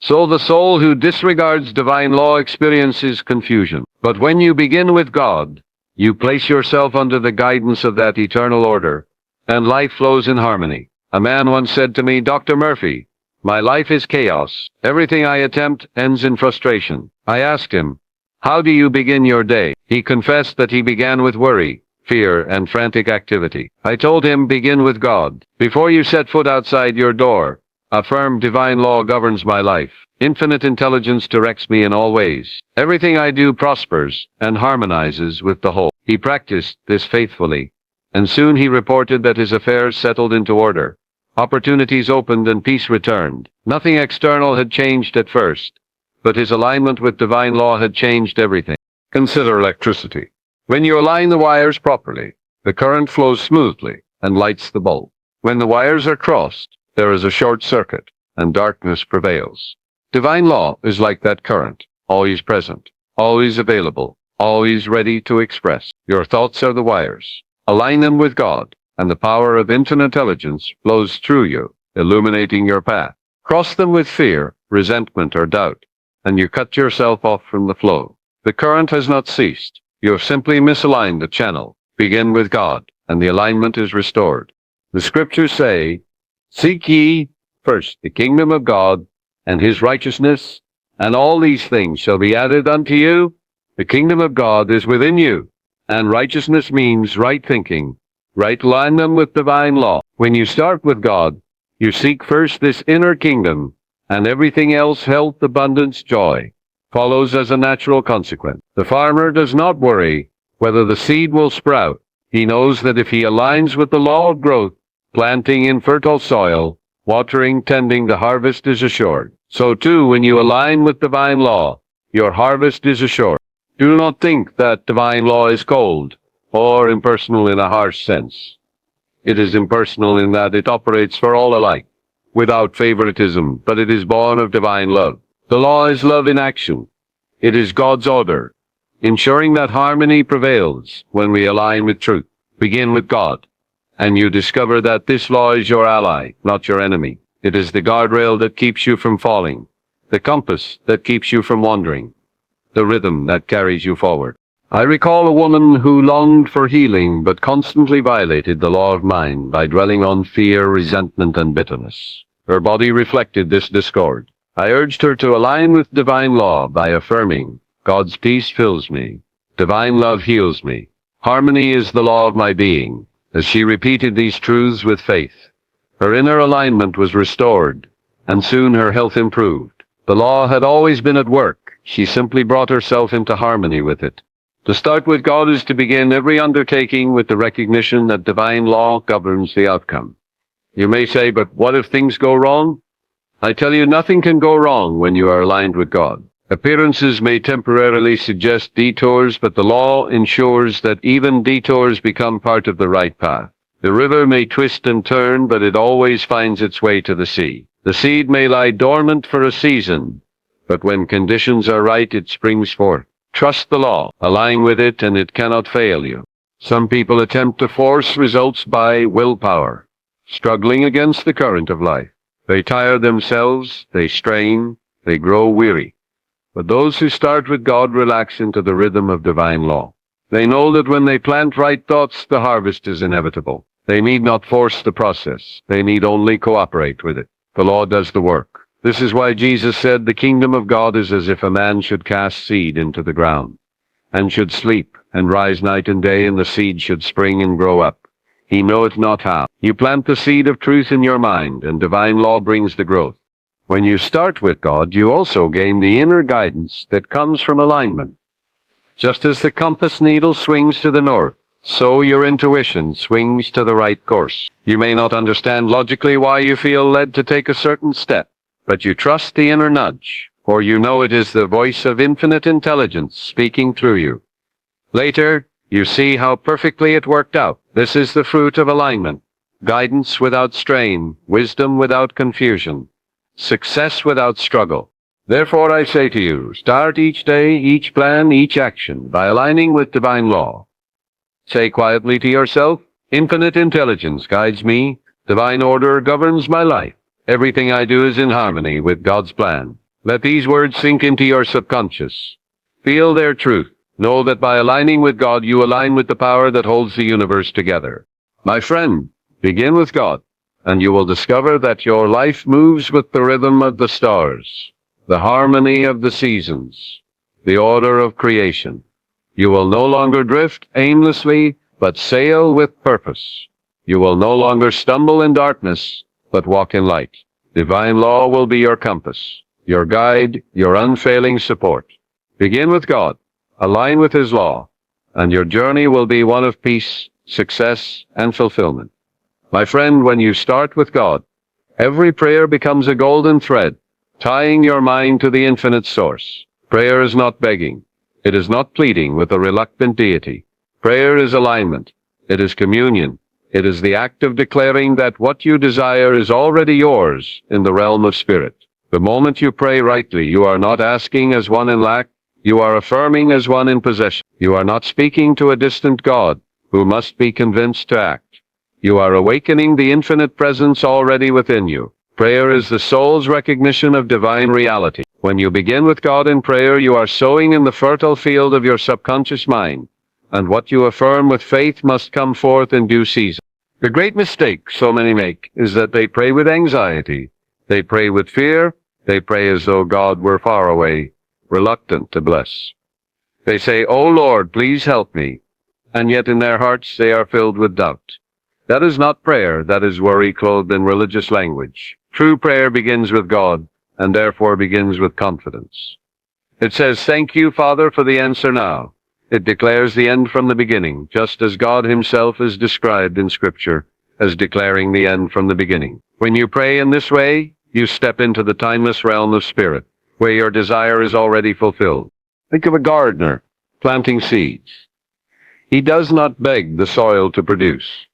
So the soul who disregards divine law experiences confusion. But when you begin with God, you place yourself under the guidance of that eternal order, and life flows in harmony. A man once said to me, "Dr. Murphy, my life is chaos. Everything I attempt ends in frustration." I asked him, "How do you begin your day?" He confessed that he began with worry, fear, and frantic activity. I told him, "Begin with God. Before you set foot outside your door, affirm divine law governs my life. Infinite intelligence directs me in all ways. Everything I do prospers and harmonizes with the whole." He practiced this faithfully, and soon he reported that his affairs settled into order. Opportunities opened and peace returned. Nothing external had changed at first, but his alignment with divine law had changed everything. Consider electricity. When you align the wires properly, the current flows smoothly and lights the bulb. When the wires are crossed, there is a short circuit, and darkness prevails. Divine law is like that current, always present, always available, always ready to express. Your thoughts are the wires. Align them with God, and the power of infinite intelligence flows through you, illuminating your path. Cross them with fear, resentment, or doubt, and you cut yourself off from the flow. The current has not ceased. You have simply misaligned the channel. Begin with God, and the alignment is restored. The scriptures say, "Seek ye first the kingdom of God and his righteousness, and all these things shall be added unto you." The kingdom of God is within you, and righteousness means right thinking, right alignment with divine law. When you start with God, you seek first this inner kingdom, and everything else, health, abundance, joy, follows as a natural consequence. The farmer does not worry whether the seed will sprout. He knows that if he aligns with the law of growth, planting in fertile soil, watering, tending, the harvest is assured. So too, when you align with divine law, your harvest is assured. Do not think that divine law is cold or impersonal in a harsh sense. It is impersonal in that it operates for all alike, without favoritism, but it is born of divine love. The law is love in action. It is God's order, ensuring that harmony prevails when we align with truth. Begin with God, and you discover that this law is your ally, not your enemy. It is the guardrail that keeps you from falling, the compass that keeps you from wandering, the rhythm that carries you forward. I recall a woman who longed for healing but constantly violated the law of mind by dwelling on fear, resentment, and bitterness. Her body reflected this discord. I urged her to align with divine law by affirming, "God's peace fills me. Divine love heals me. Harmony is the law of my being." As she repeated these truths with faith, her inner alignment was restored, and soon her health improved. The law had always been at work. She simply brought herself into harmony with it. To start with God is to begin every undertaking with the recognition that divine law governs the outcome. You may say, "But what if things go wrong?" I tell you, nothing can go wrong when you are aligned with God. Appearances may temporarily suggest detours, but the law ensures that even detours become part of the right path. The river may twist and turn, but it always finds its way to the sea. The seed may lie dormant for a season, but when conditions are right, it springs forth. Trust the law, align with it, and it cannot fail you. Some people attempt to force results by willpower, struggling against the current of life. They tire themselves, they strain, they grow weary. But those who start with God relax into the rhythm of divine law. They know that when they plant right thoughts, the harvest is inevitable. They need not force the process. They need only cooperate with it. The law does the work. This is why Jesus said, "The kingdom of God is as if a man should cast seed into the ground, and should sleep, and rise night and day, and the seed should spring and grow up. He knoweth not how." You plant the seed of truth in your mind, and divine law brings the growth. When you start with God, you also gain the inner guidance that comes from alignment. Just as the compass needle swings to the north, so your intuition swings to the right course. You may not understand logically why you feel led to take a certain step, but you trust the inner nudge, for you know it is the voice of infinite intelligence speaking through you. Later, you see how perfectly it worked out. This is the fruit of alignment. Guidance without strain, wisdom without confusion, success without struggle. Therefore I say to you, start each day, each plan, each action by aligning with divine law. Say quietly to yourself, "Infinite intelligence guides me. Divine order governs my life. Everything I do is in harmony with God's plan." Let these words sink into your subconscious. Feel their truth. Know that by aligning with God, you align with the power that holds the universe together. My friend, begin with God, and you will discover that your life moves with the rhythm of the stars, the harmony of the seasons, the order of creation. You will no longer drift aimlessly, but sail with purpose. You will no longer stumble in darkness, but walk in light. Divine law will be your compass, your guide, your unfailing support. Begin with God, align with His law, and your journey will be one of peace, success, and fulfillment. My friend, when you start with God, every prayer becomes a golden thread, tying your mind to the infinite source. Prayer is not begging. It is not pleading with a reluctant deity. Prayer is alignment. It is communion. It is the act of declaring that what you desire is already yours in the realm of spirit. The moment you pray rightly, you are not asking as one in lack. You are affirming as one in possession. You are not speaking to a distant God who must be convinced to act. You are awakening the infinite presence already within you. Prayer is the soul's recognition of divine reality. When you begin with God in prayer, you are sowing in the fertile field of your subconscious mind, and what you affirm with faith must come forth in due season. The great mistake so many make is that they pray with anxiety. They pray with fear. They pray as though God were far away, reluctant to bless. They say, "Oh Lord, please help me," and yet in their hearts they are filled with doubt. That is not prayer, that is worry clothed in religious language. True prayer begins with God, and therefore begins with confidence. It says, "Thank you, Father, for the answer now." It declares the end from the beginning, just as God Himself is described in Scripture as declaring the end from the beginning. When you pray in this way, you step into the timeless realm of spirit, where your desire is already fulfilled. Think of a gardener planting seeds. He does not beg the soil to produce.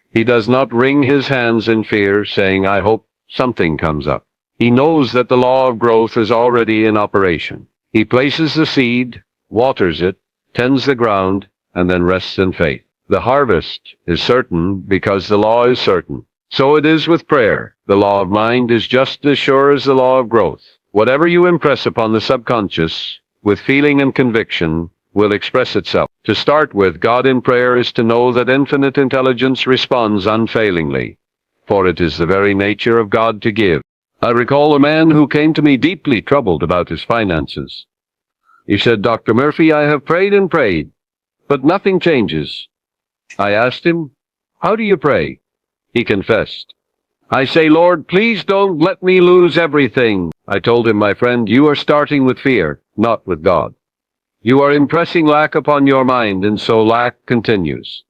He does not wring his hands in fear, saying, "I hope something comes up." He knows that the law of growth is already in operation. He places the seed, waters it, tends the ground, and then rests in faith. The harvest is certain because the law is certain. So it is with prayer. The law of mind is just as sure as the law of growth. Whatever you impress upon the subconscious, with feeling and conviction, will express itself. To start with, God in prayer is to know that infinite intelligence responds unfailingly, for it is the very nature of God to give. I recall a man who came to me deeply troubled about his finances. He said, "Dr. Murphy, I have prayed and prayed, but nothing changes." I asked him, "How do you pray?" He confessed, "I say, Lord, please don't let me lose everything." I told him, "My friend, you are starting with fear, not with God. You are impressing lack upon your mind, and so lack continues.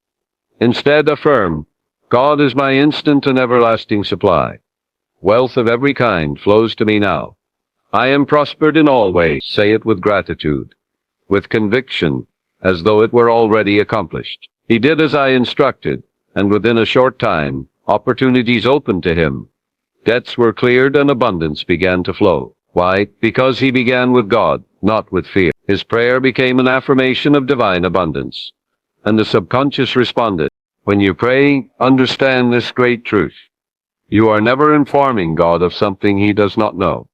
Instead, affirm, God is my instant and everlasting supply. Wealth of every kind flows to me now. I am prospered in all ways. Say it with gratitude, with conviction, as though it were already accomplished. He did as I instructed, and within a short time, opportunities opened to him. Debts were cleared and abundance began to flow. Why? Because he began with God, not with fear. His prayer became an affirmation of divine abundance, and the subconscious responded. When you pray, understand this great truth. You are never informing God of something He does not know.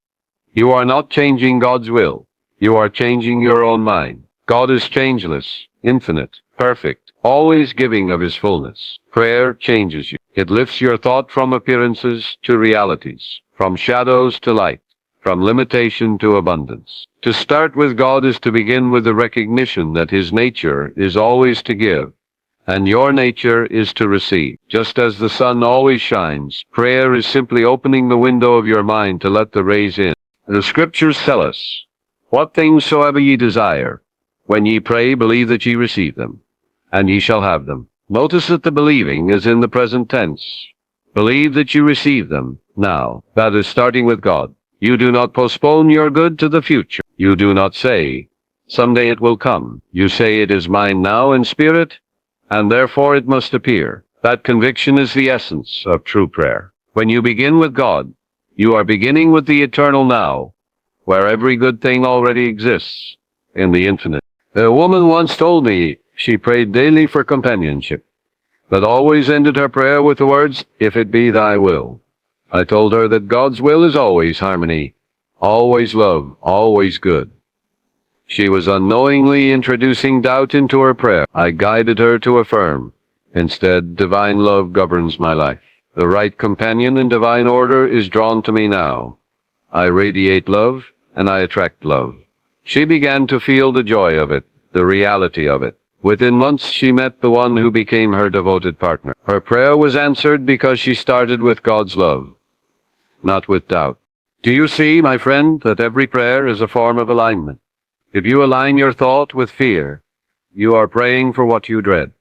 You are not changing God's will. You are changing your own mind. God is changeless, infinite, perfect, always giving of His fullness. Prayer changes you. It lifts your thought from appearances to realities, from shadows to light, from limitation to abundance. To start with God is to begin with the recognition that His nature is always to give, and your nature is to receive. Just as the sun always shines, prayer is simply opening the window of your mind to let the rays in. The Scriptures tell us, "What things soever ye desire, when ye pray, believe that ye receive them, and ye shall have them." Notice that the believing is in the present tense. Believe that you receive them now. That is starting with God. You do not postpone your good to the future. You do not say, "Someday it will come." You say, "It is mine now in spirit, and therefore it must appear." That conviction is the essence of true prayer. When you begin with God, you are beginning with the eternal now, where every good thing already exists in the infinite. A woman once told me she prayed daily for companionship, but always ended her prayer with the words, "If it be thy will." I told her that God's will is always harmony, always love, always good. She was unknowingly introducing doubt into her prayer. I guided her to affirm, instead, divine love governs my life. The right companion in divine order is drawn to me now. I radiate love, and I attract love. She began to feel the joy of it, the reality of it. Within months, she met the one who became her devoted partner. Her prayer was answered because she started with God's love, not with doubt. Do you see, my friend, that every prayer is a form of alignment? If you align your thought with fear, you are praying for what you dread.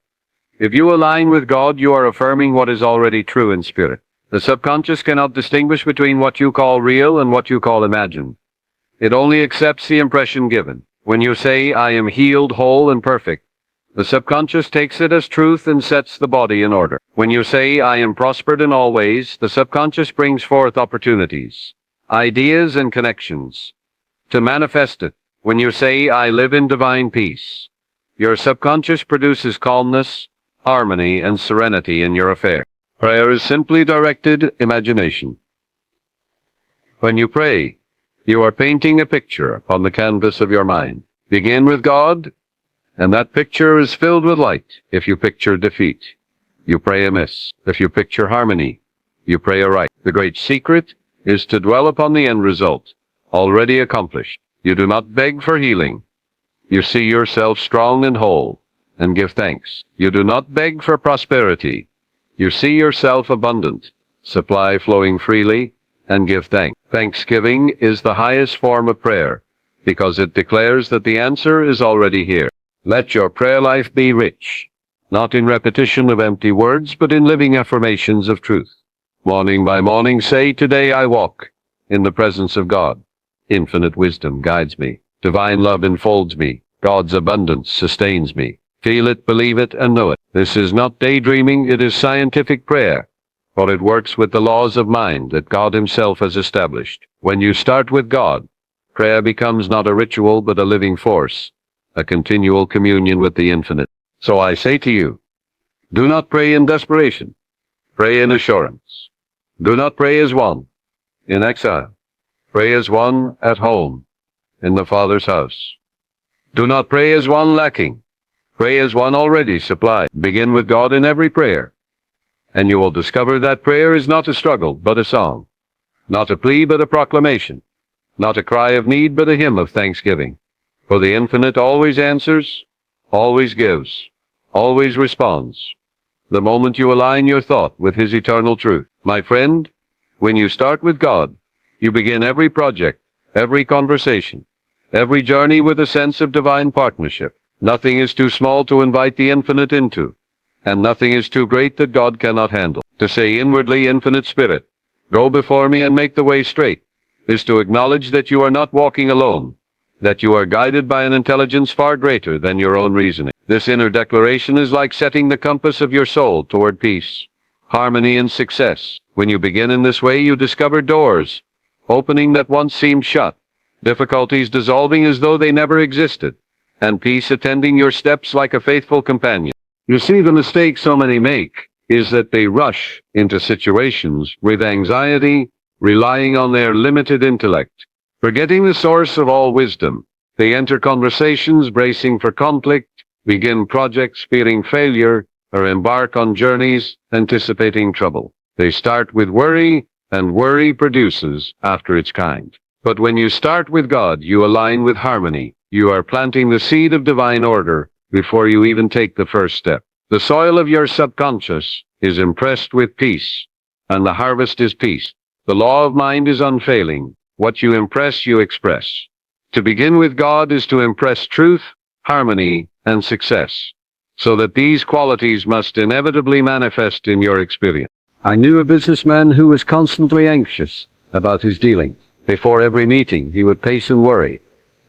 If you align with God, you are affirming what is already true in spirit. The subconscious cannot distinguish between what you call real and what you call imagined. It only accepts the impression given. When you say, I am healed, whole, and perfect, the subconscious takes it as truth and sets the body in order. When you say, I am prospered in all ways, the subconscious brings forth opportunities, ideas, and connections to manifest it. When you say, I live in divine peace, your subconscious produces calmness, harmony, and serenity in your affair. Prayer is simply directed imagination. When you pray, you are painting a picture upon the canvas of your mind. Begin with God, and that picture is filled with light. If you picture defeat, you pray amiss. If you picture harmony, you pray aright. The great secret is to dwell upon the end result, already accomplished. You do not beg for healing. You see yourself strong and whole, and give thanks. You do not beg for prosperity. You see yourself abundant, supply flowing freely, and give thanks. Thanksgiving is the highest form of prayer, because it declares that the answer is already here. Let your prayer life be rich, not in repetition of empty words, but in living affirmations of truth. Morning by morning say, today I walk in the presence of God. Infinite wisdom guides me. Divine love enfolds me. God's abundance sustains me. Feel it, believe it, and know it. This is not daydreaming, it is scientific prayer, for it works with the laws of mind that God Himself has established. When you start with God, prayer becomes not a ritual but a living force, a continual communion with the infinite. So I say to you, do not pray in desperation. Pray in assurance. Do not pray as one in exile. Pray as one at home in the Father's house. Do not pray as one lacking. Pray as one already supplied. Begin with God in every prayer, and you will discover that prayer is not a struggle, but a song. Not a plea, but a proclamation. Not a cry of need, but a hymn of thanksgiving. For the infinite always answers, always gives, always responds, the moment you align your thought with His eternal truth. My friend, when you start with God, you begin every project, every conversation, every journey with a sense of divine partnership. Nothing is too small to invite the infinite into, and nothing is too great that God cannot handle. To say inwardly, Infinite Spirit, go before me and make the way straight, is to acknowledge that you are not walking alone, that you are guided by an intelligence far greater than your own reasoning. This inner declaration is like setting the compass of your soul toward peace, harmony, and success. When you begin in this way, you discover doors opening that once seemed shut, difficulties dissolving as though they never existed, and peace attending your steps like a faithful companion. You see, the mistake so many make is that they rush into situations with anxiety, relying on their limited intellect. Forgetting the source of all wisdom, they enter conversations bracing for conflict, begin projects fearing failure, or embark on journeys anticipating trouble. They start with worry, and worry produces after its kind. But when you start with God, you align with harmony. You are planting the seed of divine order before you even take the first step. The soil of your subconscious is impressed with peace, and the harvest is peace. The law of mind is unfailing. What you impress, you express. To begin with God is to impress truth, harmony, and success, so that these qualities must inevitably manifest in your experience. I knew a businessman who was constantly anxious about his dealings. Before every meeting, he would pace and worry,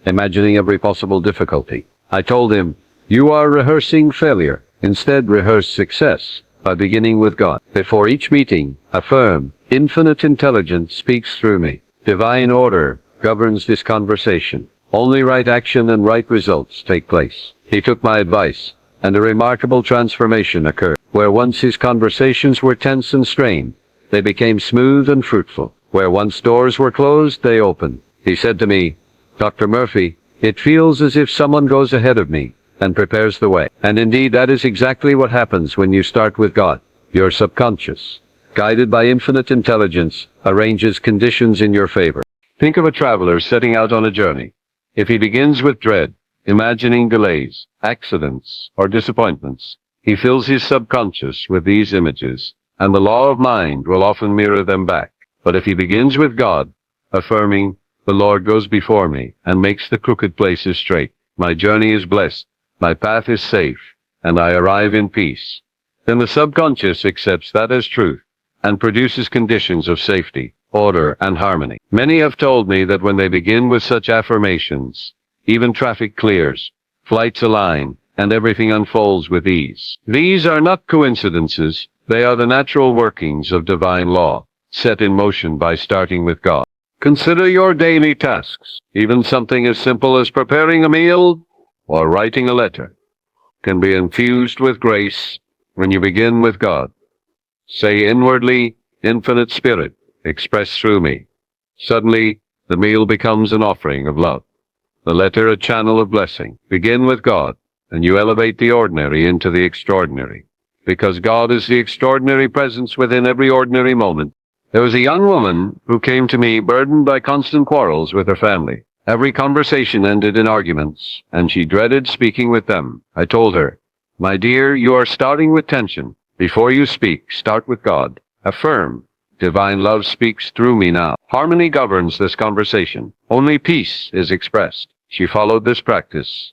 imagining every possible difficulty. I told him, you are rehearsing failure. Instead, rehearse success by beginning with God. Before each meeting, affirm, infinite intelligence speaks through me. Divine order governs this conversation. Only right action and right results take place. He took my advice, and a remarkable transformation occurred. Where once his conversations were tense and strained, they became smooth and fruitful. Where once doors were closed, they opened. He said to me, "Dr. Murphy, it feels as if someone goes ahead of me and prepares the way." And indeed, that is exactly what happens when you start with God. Your subconscious, guided by infinite intelligence, arranges conditions in your favor. Think of a traveler setting out on a journey. If he begins with dread, imagining delays, accidents, or disappointments, he fills his subconscious with these images, and the law of mind will often mirror them back. But if he begins with God, affirming, "The Lord goes before me and makes the crooked places straight. My journey is blessed, my path is safe, and I arrive in peace," then the subconscious accepts that as truth and produces conditions of safety, order, and harmony. Many have told me that when they begin with such affirmations, even traffic clears, flights align, and everything unfolds with ease. These are not coincidences. They are the natural workings of divine law, set in motion by starting with God. Consider your daily tasks. Even something as simple as preparing a meal or writing a letter can be infused with grace when you begin with God. Say inwardly, "Infinite Spirit, express through me." Suddenly, the meal becomes an offering of love, the letter a channel of blessing. Begin with God, and you elevate the ordinary into the extraordinary, because God is the extraordinary presence within every ordinary moment. There was a young woman who came to me burdened by constant quarrels with her family. Every conversation ended in arguments, and she dreaded speaking with them. I told her, "My dear, you are starting with tension. Before you speak, start with God. Affirm, 'Divine love speaks through me now.' Harmony governs this conversation. Only peace is expressed." She followed this practice,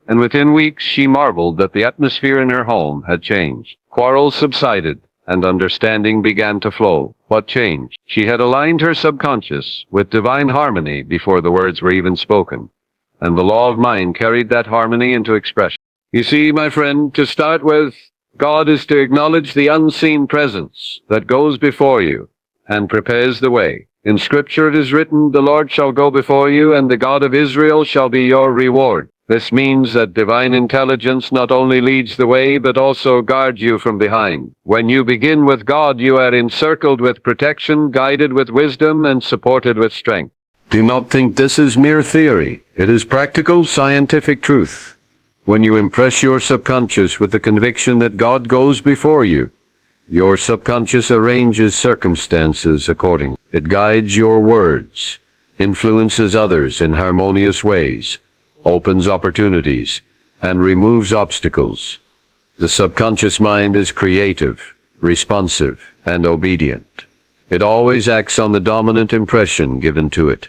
and within weeks she marveled that the atmosphere in her home had changed. Quarrels subsided, and understanding began to flow. What changed? She had aligned her subconscious with divine harmony before the words were even spoken, and the law of mind carried that harmony into expression. You see, my friend, to start with, God is to acknowledge the unseen presence that goes before you and prepares the way. In Scripture it is written, "The Lord shall go before you, and the God of Israel shall be your reward." This means that divine intelligence not only leads the way, but also guards you from behind. When you begin with God, you are encircled with protection, guided with wisdom, and supported with strength. Do not think this is mere theory. It is practical, scientific truth. When you impress your subconscious with the conviction that God goes before you, your subconscious arranges circumstances accordingly. It guides your words, influences others in harmonious ways, opens opportunities, and removes obstacles. The subconscious mind is creative, responsive, and obedient. It always acts on the dominant impression given to it.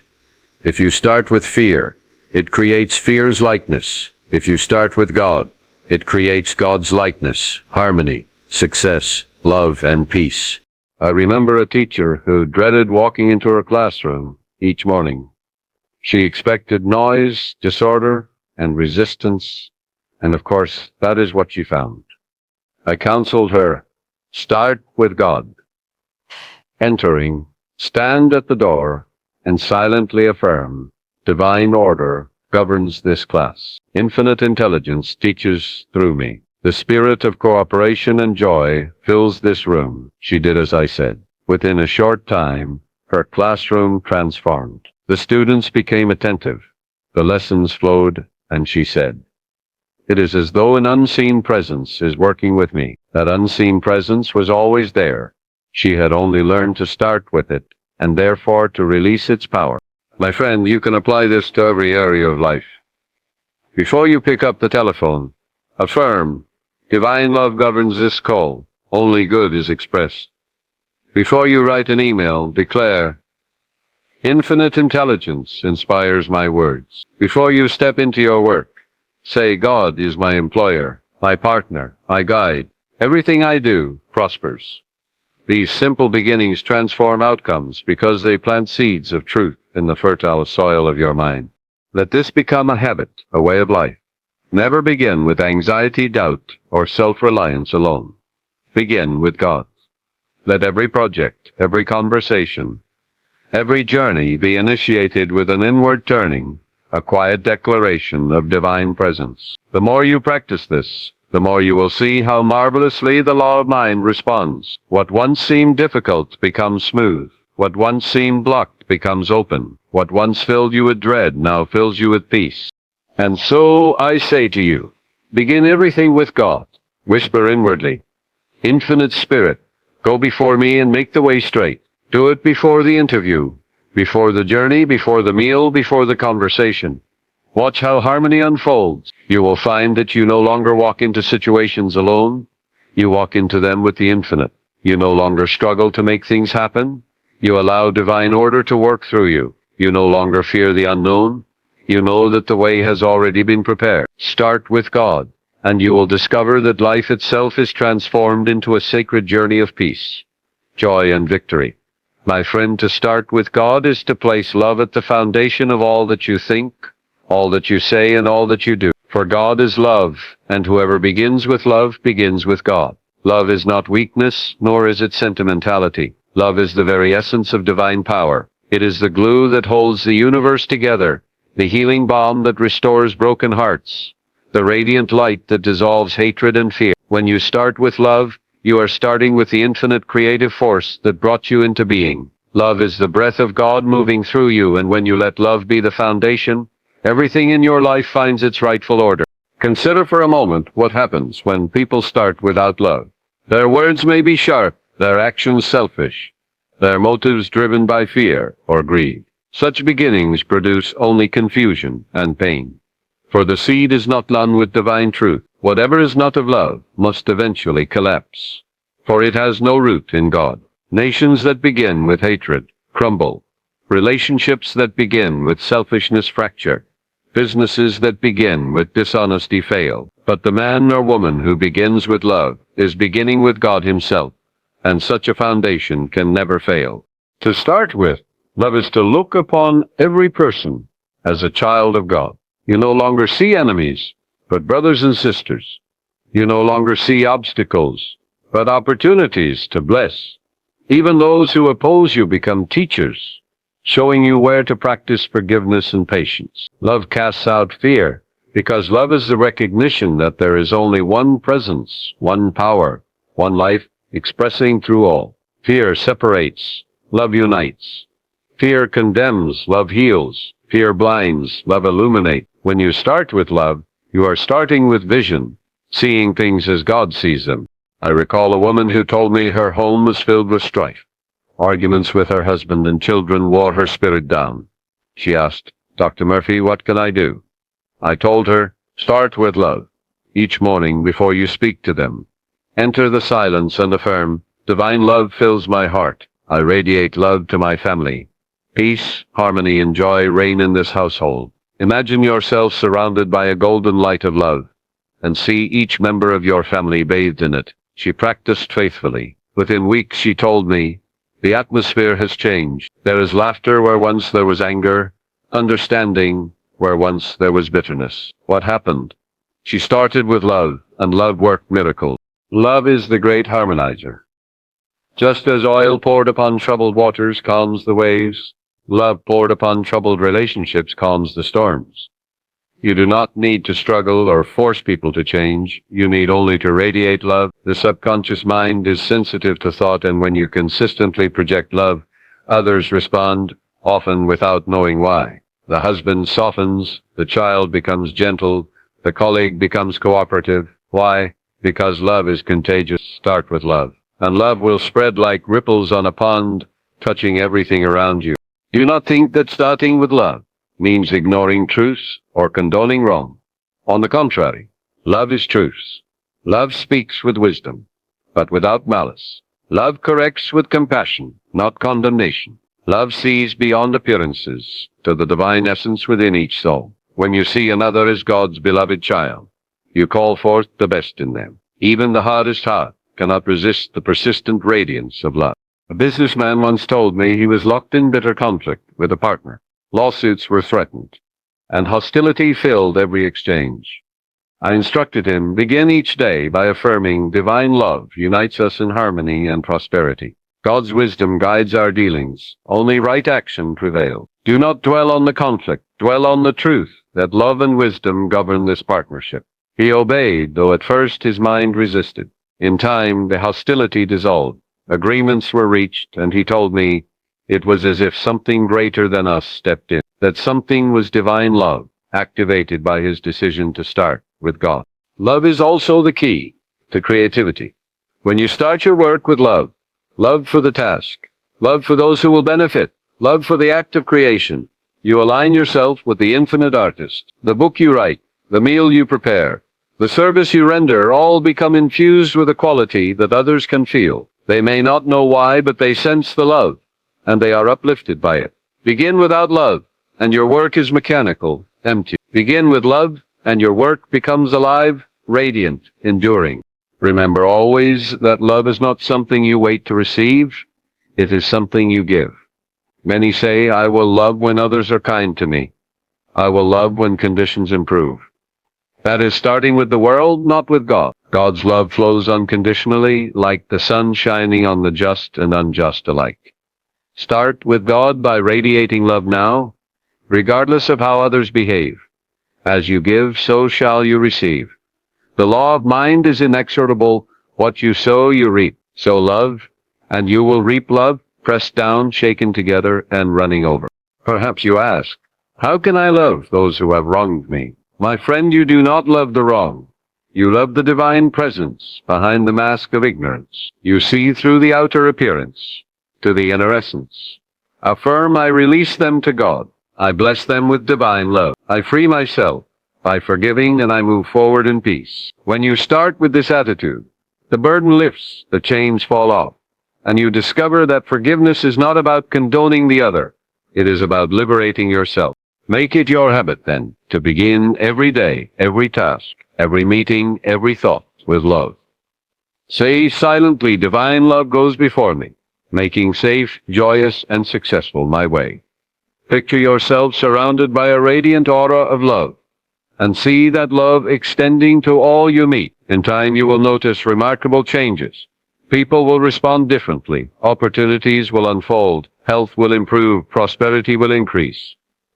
If you start with fear, it creates fear's likeness. If you start with God, it creates God's likeness, harmony, success, love, and peace. I remember a teacher who dreaded walking into her classroom each morning. She expected noise, disorder, and resistance, and of course, that is what she found. I counseled her, "Start with God." Entering, stand at the door, and silently affirm, "Divine order governs this class. Infinite intelligence teaches through me. The spirit of cooperation and joy fills this room." She did as I said. Within a short time, her classroom transformed. The students became attentive. The lessons flowed, and she said, "It is as though an unseen presence is working with me." That unseen presence was always there. She had only learned to start with it, and therefore to release its power. My friend, you can apply this to every area of life. Before you pick up the telephone, affirm, "Divine love governs this call. Only good is expressed." Before you write an email, declare, "Infinite intelligence inspires my words." Before you step into your work, say, "God is my employer, my partner, my guide. Everything I do prospers." These simple beginnings transform outcomes because they plant seeds of truth in the fertile soil of your mind. Let this become a habit, a way of life. Never begin with anxiety, doubt, or self-reliance alone. Begin with God. Let every project, every conversation, every journey be initiated with an inward turning, a quiet declaration of divine presence. The more you practice this, the more you will see how marvelously the law of mind responds. What once seemed difficult becomes smooth. What once seemed blocked becomes open. What once filled you with dread now fills you with peace. And so I say to you, begin everything with God. Whisper inwardly, Infinite Spirit, go before me and make the way straight. Do it before the interview, before the journey, before the meal, before the conversation. Watch how harmony unfolds. You will find that you no longer walk into situations alone. You walk into them with the infinite. You no longer struggle to make things happen. You allow divine order to work through you. You no longer fear the unknown. You know that the way has already been prepared. Start with God, and you will discover that life itself is transformed into a sacred journey of peace, joy, and victory. My friend, to start with God is to place love at the foundation of all that you think, all that you say, and all that you do. For God is love, and whoever begins with love begins with God. Love is not weakness, nor is it sentimentality. Love is the very essence of divine power. It is the glue that holds the universe together, the healing balm that restores broken hearts, the radiant light that dissolves hatred and fear. When you start with love, you are starting with the infinite creative force that brought you into being. Love is the breath of God moving through you, and when you let love be the foundation, everything in your life finds its rightful order. Consider for a moment what happens when people start without love. Their words may be sharp, their actions selfish, their motives driven by fear or greed. Such beginnings produce only confusion and pain. For the seed is not sown with divine truth. Whatever is not of love must eventually collapse, for it has no root in God. Nations that begin with hatred crumble. Relationships that begin with selfishness fracture. Businesses that begin with dishonesty fail. But the man or woman who begins with love is beginning with God Himself, and such a foundation can never fail. To start with, love is to look upon every person as a child of God. You no longer see enemies, but brothers and sisters. You no longer see obstacles, but opportunities to bless. Even those who oppose you become teachers, showing you where to practice forgiveness and patience. Love casts out fear, because love is the recognition that there is only one presence, one power, one life expressing through all. Fear separates, love unites. Fear condemns, love heals. Fear blinds, love illuminates. When you start with love, you are starting with vision, seeing things as God sees them. I recall a woman who told me her home was filled with strife. Arguments with her husband and children wore her spirit down. She asked, Dr. Murphy, what can I do? I told her, start with love. Each morning before you speak to them, enter the silence and affirm, divine love fills my heart. I radiate love to my family. Peace, harmony, and joy reign in this household. Imagine yourself surrounded by a golden light of love, and see each member of your family bathed in it. She practiced faithfully. Within weeks, she told me, the atmosphere has changed. There is laughter where once there was anger, understanding where once there was bitterness. What happened? She started with love, and love worked miracles. Love is the great harmonizer. Just as oil poured upon troubled waters calms the waves, love poured upon troubled relationships calms the storms. You do not need to struggle or force people to change. You need only to radiate love. The subconscious mind is sensitive to thought, and when you consistently project love, others respond, often without knowing why. The husband softens, the child becomes gentle, the colleague becomes cooperative. Why? Because love is contagious. Start with love, and love will spread like ripples on a pond, touching everything around you. Do not think that starting with love means ignoring truths or condoning wrong. On the contrary, love is truth. Love speaks with wisdom, but without malice. Love corrects with compassion, not condemnation. Love sees beyond appearances to the divine essence within each soul. When you see another as God's beloved child, you call forth the best in them. Even the hardest heart cannot resist the persistent radiance of love. A businessman once told me he was locked in bitter conflict with a partner. Lawsuits were threatened, and hostility filled every exchange. I instructed him, begin each day by affirming divine love unites us in harmony and prosperity. God's wisdom guides our dealings. Only right action prevails. Do not dwell on the conflict. Dwell on the truth that love and wisdom govern this partnership. He obeyed, though at first his mind resisted. In time, the hostility dissolved. Agreements were reached, and he told me, It was as if something greater than us stepped in. That something was divine love, activated by his decision to start with God. Love is also the key to creativity. When you start your work with love, love for the task, love for those who will benefit, love for the act of creation, you align yourself with the infinite artist. The book you write, the meal you prepare, the service you render all become infused with a quality that others can feel. They may not know why, but they sense the love, and they are uplifted by it. Begin without love, and your work is mechanical, empty. Begin with love, and your work becomes alive, radiant, enduring. Remember always that love is not something you wait to receive, it is something you give. Many say, I will love when others are kind to me. I will love when conditions improve. That is starting with the world, not with God. God's love flows unconditionally, like the sun shining on the just and unjust alike. Start with God by radiating love now, regardless of how others behave. As you give, so shall you receive. The law of mind is inexorable. What you sow, you reap. Sow love, and you will reap love, pressed down, shaken together, and running over. Perhaps you ask, how can I love those who have wronged me? My friend, you do not love the wrong. You love the divine presence behind the mask of ignorance. You see through the outer appearance to the inner essence. Affirm, I release them to God. I bless them with divine love. I free myself by forgiving, and I move forward in peace. When you start with this attitude, the burden lifts, the chains fall off, and you discover that forgiveness is not about condoning the other. It is about liberating yourself. Make it your habit, then, to begin every day, every task, every meeting, every thought with love. Say silently, divine love goes before me, making safe, joyous, and successful my way. Picture yourself surrounded by a radiant aura of love, and see that love extending to all you meet. In time, you will notice remarkable changes. People will respond differently. Opportunities will unfold. Health will improve. Prosperity will increase.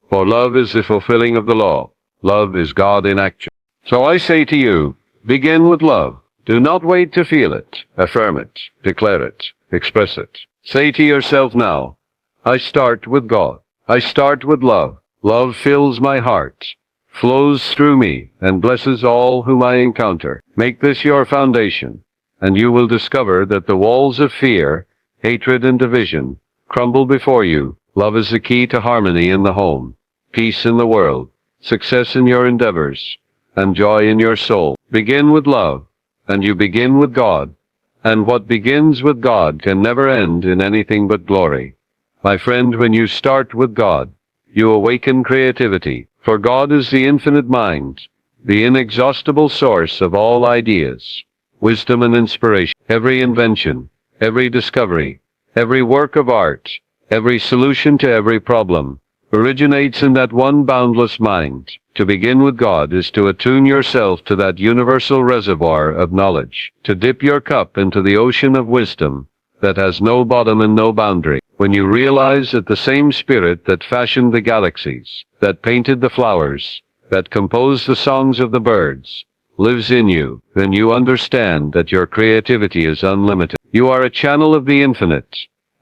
For love is the fulfilling of the law. Love is God in action. So I say to you, begin with love. Do not wait to feel it. Affirm it. Declare it. Express it. Say to yourself now, I start with God. I start with love. Love fills my heart, flows through me, and blesses all whom I encounter. Make this your foundation, and you will discover that the walls of fear, hatred, and division crumble before you. Love is the key to harmony in the home, peace in the world, success in your endeavors, and joy in your soul. Begin with love, and you begin with God, and what begins with God can never end in anything but glory. My friend, when you start with God, you awaken creativity, for God is the infinite mind, the inexhaustible source of all ideas, wisdom, and inspiration. Every invention, every discovery, every work of art, every solution to every problem originates in that one boundless mind. To begin with God is to attune yourself to that universal reservoir of knowledge, to dip your cup into the ocean of wisdom that has no bottom and no boundary. When you realize that the same spirit that fashioned the galaxies, that painted the flowers, that composed the songs of the birds, lives in you, then you understand that your creativity is unlimited. You are a channel of the infinite.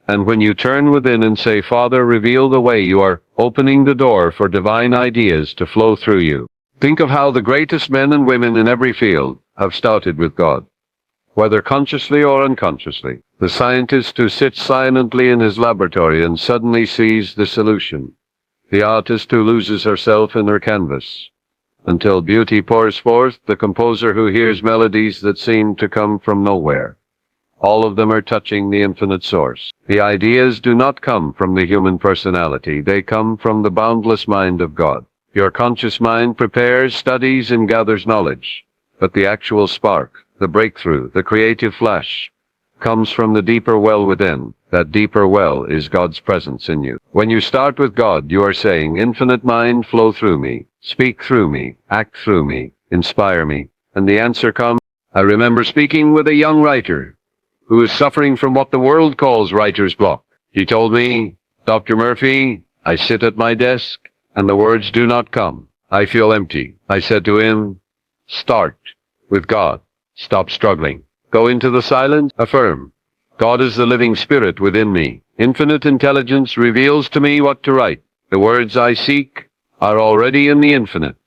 And when you turn within and say, Father, reveal the way, you are opening the door for divine ideas to flow through you. Think of how the greatest men and women in every field have started with God, whether consciously or unconsciously. The scientist who sits silently in his laboratory and suddenly sees the solution. The artist who loses herself in her canvas until beauty pours forth. The composer who hears melodies that seem to come from nowhere. All of them are touching the infinite source. The ideas do not come from the human personality. They come from the boundless mind of God. Your conscious mind prepares, studies, and gathers knowledge. But the actual spark, the breakthrough, the creative flash, comes from the deeper well within. That deeper well is God's presence in you. When you start with God, you are saying, Infinite Mind, flow through me, speak through me, act through me, inspire me. And the answer comes. I remember speaking with a young writer who is suffering from what the world calls writer's block. He told me, Dr. Murphy, I sit at my desk and the words do not come. I feel empty. I said to him, start with God. Stop struggling. Go into the silence. Affirm, God is the living spirit within me. Infinite intelligence reveals to me what to write. The words I seek are already in the infinite,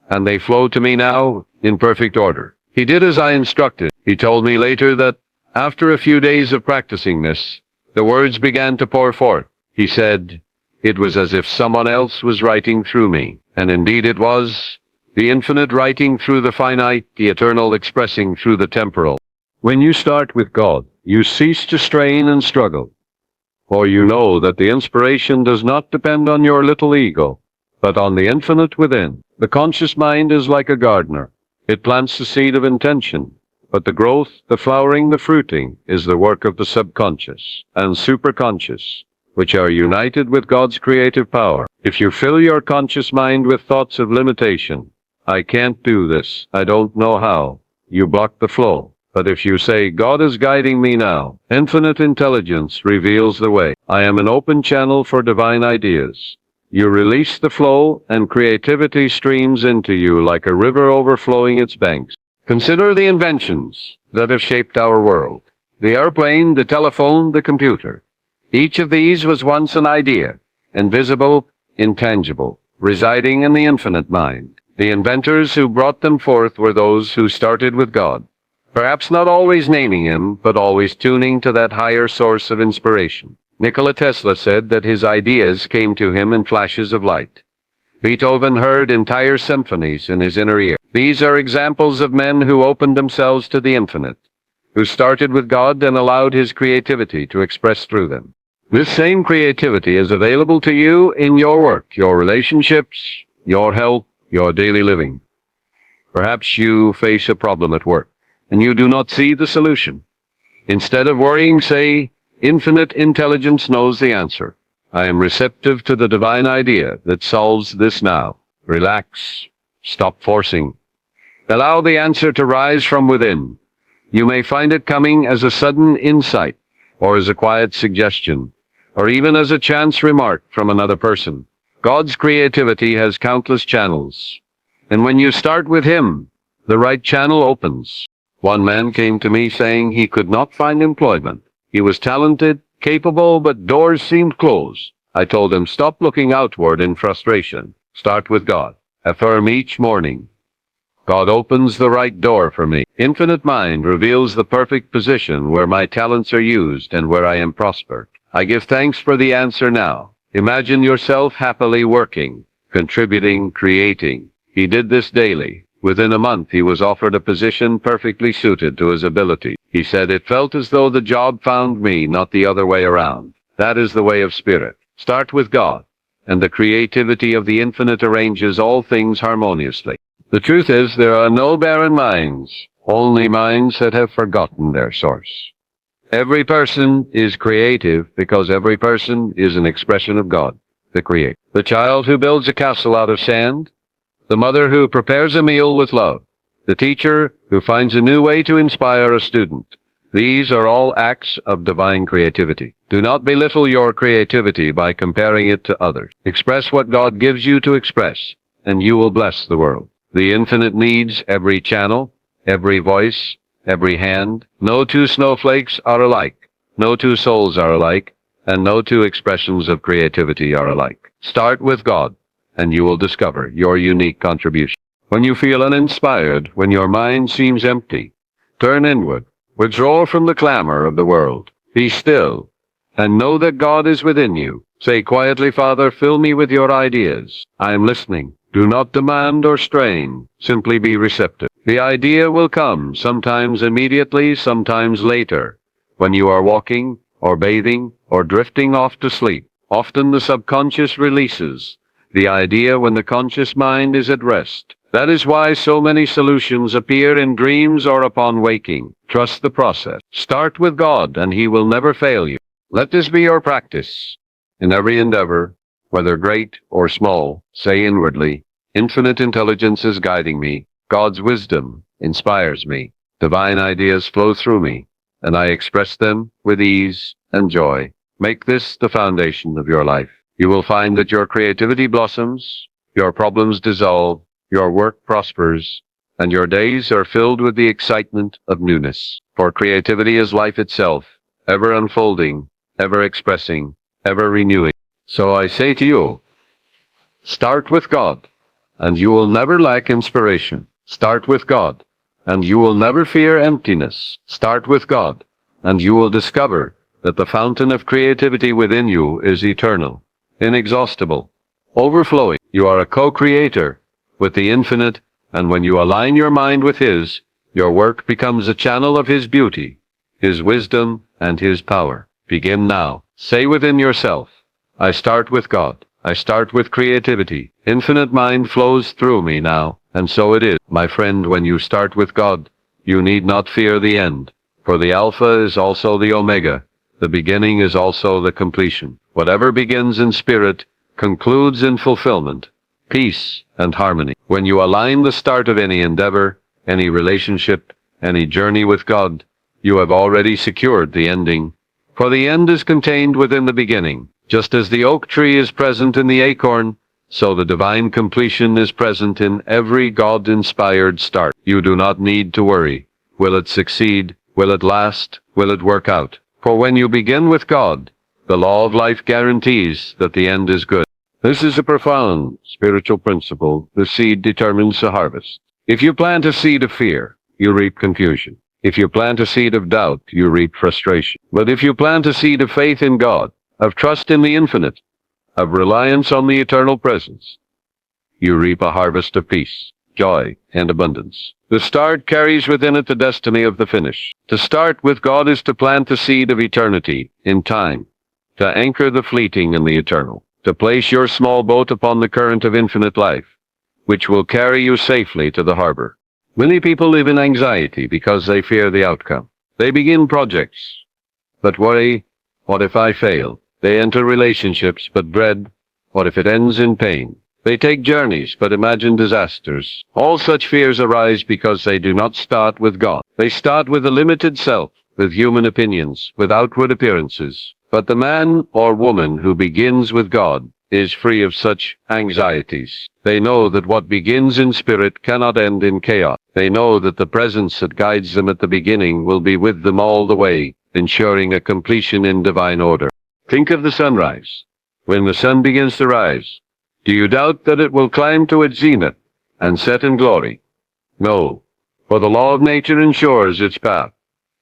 and they flow to me now in perfect order. He did as I instructed. He told me later that after a few days of practicing this, the words began to pour forth. He said, it was as if someone else was writing through me. And indeed it was, the infinite writing through the finite, the eternal expressing through the temporal. When you start with God, you cease to strain and struggle, for you know that the inspiration does not depend on your little ego, but on the infinite within. The conscious mind is like a gardener. It plants the seed of intention, but the growth, the flowering, the fruiting is the work of the subconscious and superconscious, which are united with God's creative power. If you fill your conscious mind with thoughts of limitation, I can't do this, I don't know how, you block the flow. But if you say, God is guiding me now, infinite intelligence reveals the way. I am an open channel for divine ideas. You release the flow, and creativity streams into you like a river overflowing its banks. Consider the inventions that have shaped our world. The airplane, the telephone, the computer. Each of these was once an idea, invisible, intangible, residing in the infinite mind. The inventors who brought them forth were those who started with God. Perhaps not always naming him, but always tuning to that higher source of inspiration. Nikola Tesla said that his ideas came to him in flashes of light. Beethoven heard entire symphonies in his inner ear. These are examples of men who opened themselves to the infinite, who started with God and allowed his creativity to express through them. This same creativity is available to you in your work, your relationships, your health, your daily living. Perhaps you face a problem at work, and you do not see the solution. Instead of worrying, say, infinite intelligence knows the answer. I am receptive to the divine idea that solves this now. Relax. Stop forcing. Allow the answer to rise from within. You may find it coming as a sudden insight, or as a quiet suggestion, or even as a chance remark from another person. God's creativity has countless channels, and when you start with him, the right channel opens. One man came to me saying he could not find employment. He was talented, capable, but doors seemed closed. I told him, stop looking outward in frustration. Start with God. Affirm each morning, God opens the right door for me. Infinite mind reveals the perfect position where my talents are used and where I am prospered. I give thanks for the answer now. Imagine yourself happily working, contributing, creating. He did this daily. Within a month, he was offered a position perfectly suited to his ability. He said, it felt as though the job found me, not the other way around. That is the way of spirit. Start with God, and the creativity of the infinite arranges all things harmoniously. The truth is, there are no barren minds, only minds that have forgotten their source. Every person is creative because every person is an expression of God, the Creator. The child who builds a castle out of sand, the mother who prepares a meal with love, the teacher who finds a new way to inspire a student. These are all acts of divine creativity. Do not belittle your creativity by comparing it to others. Express what God gives you to express, and you will bless the world. The infinite needs every channel, every voice, every hand. No two snowflakes are alike. No two souls are alike, and no two expressions of creativity are alike. Start with God, and you will discover your unique contribution. When you feel uninspired, when your mind seems empty, turn inward. Withdraw from the clamor of the world. Be still, and know that God is within you. Say quietly, Father, fill me with your ideas. I am listening. Do not demand or strain. Simply be receptive. The idea will come, sometimes immediately, sometimes later, when you are walking, or bathing, or drifting off to sleep. Often the subconscious releases the idea when the conscious mind is at rest. That is why so many solutions appear in dreams or upon waking. Trust the process. Start with God, and he will never fail you. Let this be your practice. In every endeavor, whether great or small, say inwardly, infinite intelligence is guiding me. God's wisdom inspires me. Divine ideas flow through me, and I express them with ease and joy. Make this the foundation of your life. You will find that your creativity blossoms, your problems dissolve, your work prospers, and your days are filled with the excitement of newness. For creativity is life itself, ever unfolding, ever expressing, ever renewing. So I say to you, start with God, and you will never lack inspiration. Start with God, and you will never fear emptiness. Start with God, and you will discover that the fountain of creativity within you is eternal, inexhaustible, overflowing. You are a co-creator with the infinite, and when you align your mind with His, your work becomes a channel of His beauty, His wisdom, and His power. Begin now. Say within yourself, I start with God. I start with creativity. Infinite mind flows through me now, and so it is. My friend, when you start with God, you need not fear the end, for the Alpha is also the Omega. The beginning is also the completion. Whatever begins in spirit concludes in fulfillment, peace, and harmony. When you align the start of any endeavor, any relationship, any journey with God, you have already secured the ending, for the end is contained within the beginning. Just as the oak tree is present in the acorn, so the divine completion is present in every God-inspired start. You do not need to worry. Will it succeed? Will it last? Will it work out? For when you begin with God, the law of life guarantees that the end is good. This is a profound spiritual principle. The seed determines the harvest. If you plant a seed of fear, you reap confusion. If you plant a seed of doubt, you reap frustration. But if you plant a seed of faith in God, of trust in the infinite, of reliance on the eternal presence, you reap a harvest of peace, joy, and abundance. The start carries within it the destiny of the finish. To start with God is to plant the seed of eternity in time, to anchor the fleeting in the eternal, to place your small boat upon the current of infinite life, which will carry you safely to the harbor. Many people live in anxiety because they fear the outcome. They begin projects, but worry, what if I fail? They enter relationships, but dread, what if it ends in pain? They take journeys, but imagine disasters. All such fears arise because they do not start with God. They start with a limited self, with human opinions, with outward appearances. But the man or woman who begins with God is free of such anxieties. They know that what begins in spirit cannot end in chaos. They know that the presence that guides them at the beginning will be with them all the way, ensuring a completion in divine order. Think of the sunrise. When the sun begins to rise, do you doubt that it will climb to its zenith and set in glory? No, for the law of nature ensures its path.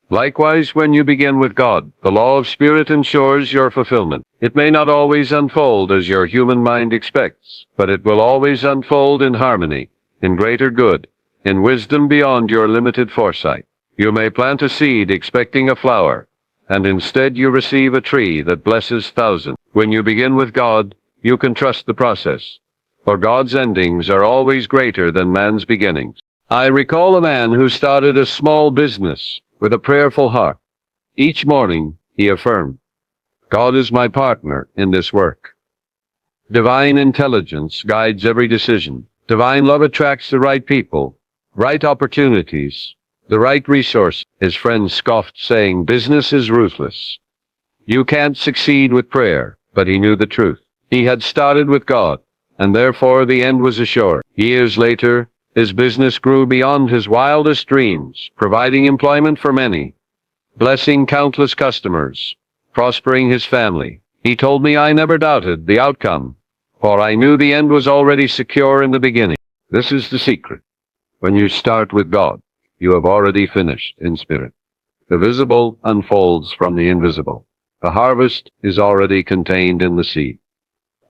Likewise, when you begin with God, the law of spirit ensures your fulfillment. It may not always unfold as your human mind expects, but it will always unfold in harmony, in greater good, in wisdom beyond your limited foresight. You may plant a seed expecting a flower, and instead you receive a tree that blesses thousands. When you begin with God, you can trust the process, for God's endings are always greater than man's beginnings. I recall a man who started a small business with a prayerful heart. Each morning, he affirmed, God is my partner in this work. Divine intelligence guides every decision. Divine love attracts the right people, right opportunities, the right resource. His friends scoffed, saying, business is ruthless. You can't succeed with prayer, but he knew the truth. He had started with God, and therefore the end was assured. Years later, his business grew beyond his wildest dreams, providing employment for many, blessing countless customers, prospering his family. He told me I never doubted the outcome, for I knew the end was already secure in the beginning. This is the secret. When you start with God, you have already finished in spirit. The visible unfolds from the invisible. The harvest is already contained in the seed.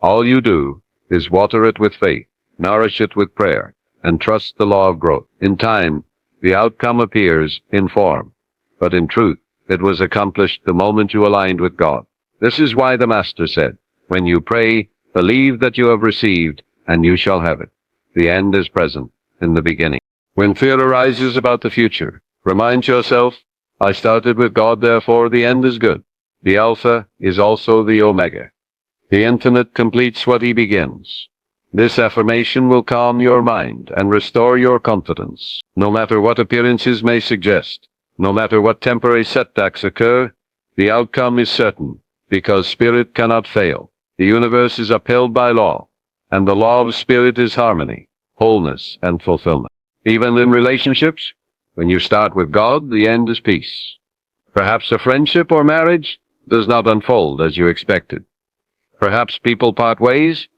All you do is water it with faith, nourish it with prayer, and trust the law of growth. In time, the outcome appears in form, but in truth, it was accomplished the moment you aligned with God. This is why the Master said, when you pray, believe that you have received, and you shall have it. The end is present in the beginning. When fear arises about the future, remind yourself, I started with God, therefore the end is good. The Alpha is also the Omega. The infinite completes what he begins. This affirmation will calm your mind and restore your confidence. No matter what appearances may suggest, no matter what temporary setbacks occur, the outcome is certain, because spirit cannot fail. The universe is upheld by law, and the law of spirit is harmony, wholeness, and fulfillment. Even in relationships, when you start with God, the end is peace. Perhaps a friendship or marriage does not unfold as you expected. Perhaps people part ways,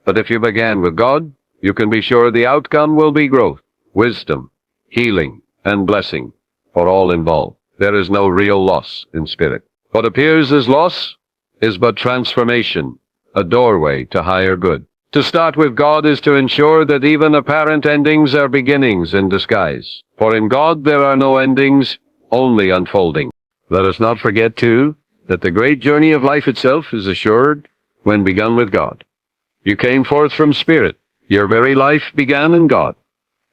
but if you began with God, you can be sure the outcome will be growth, wisdom, healing, and blessing for all involved. There is no real loss in spirit. What appears as loss is but transformation, a doorway to higher good. To start with God is to ensure that even apparent endings are beginnings in disguise. For in God there are no endings, only unfolding. Let us not forget, too, that the great journey of life itself is assured when begun with God. You came forth from Spirit. Your very life began in God.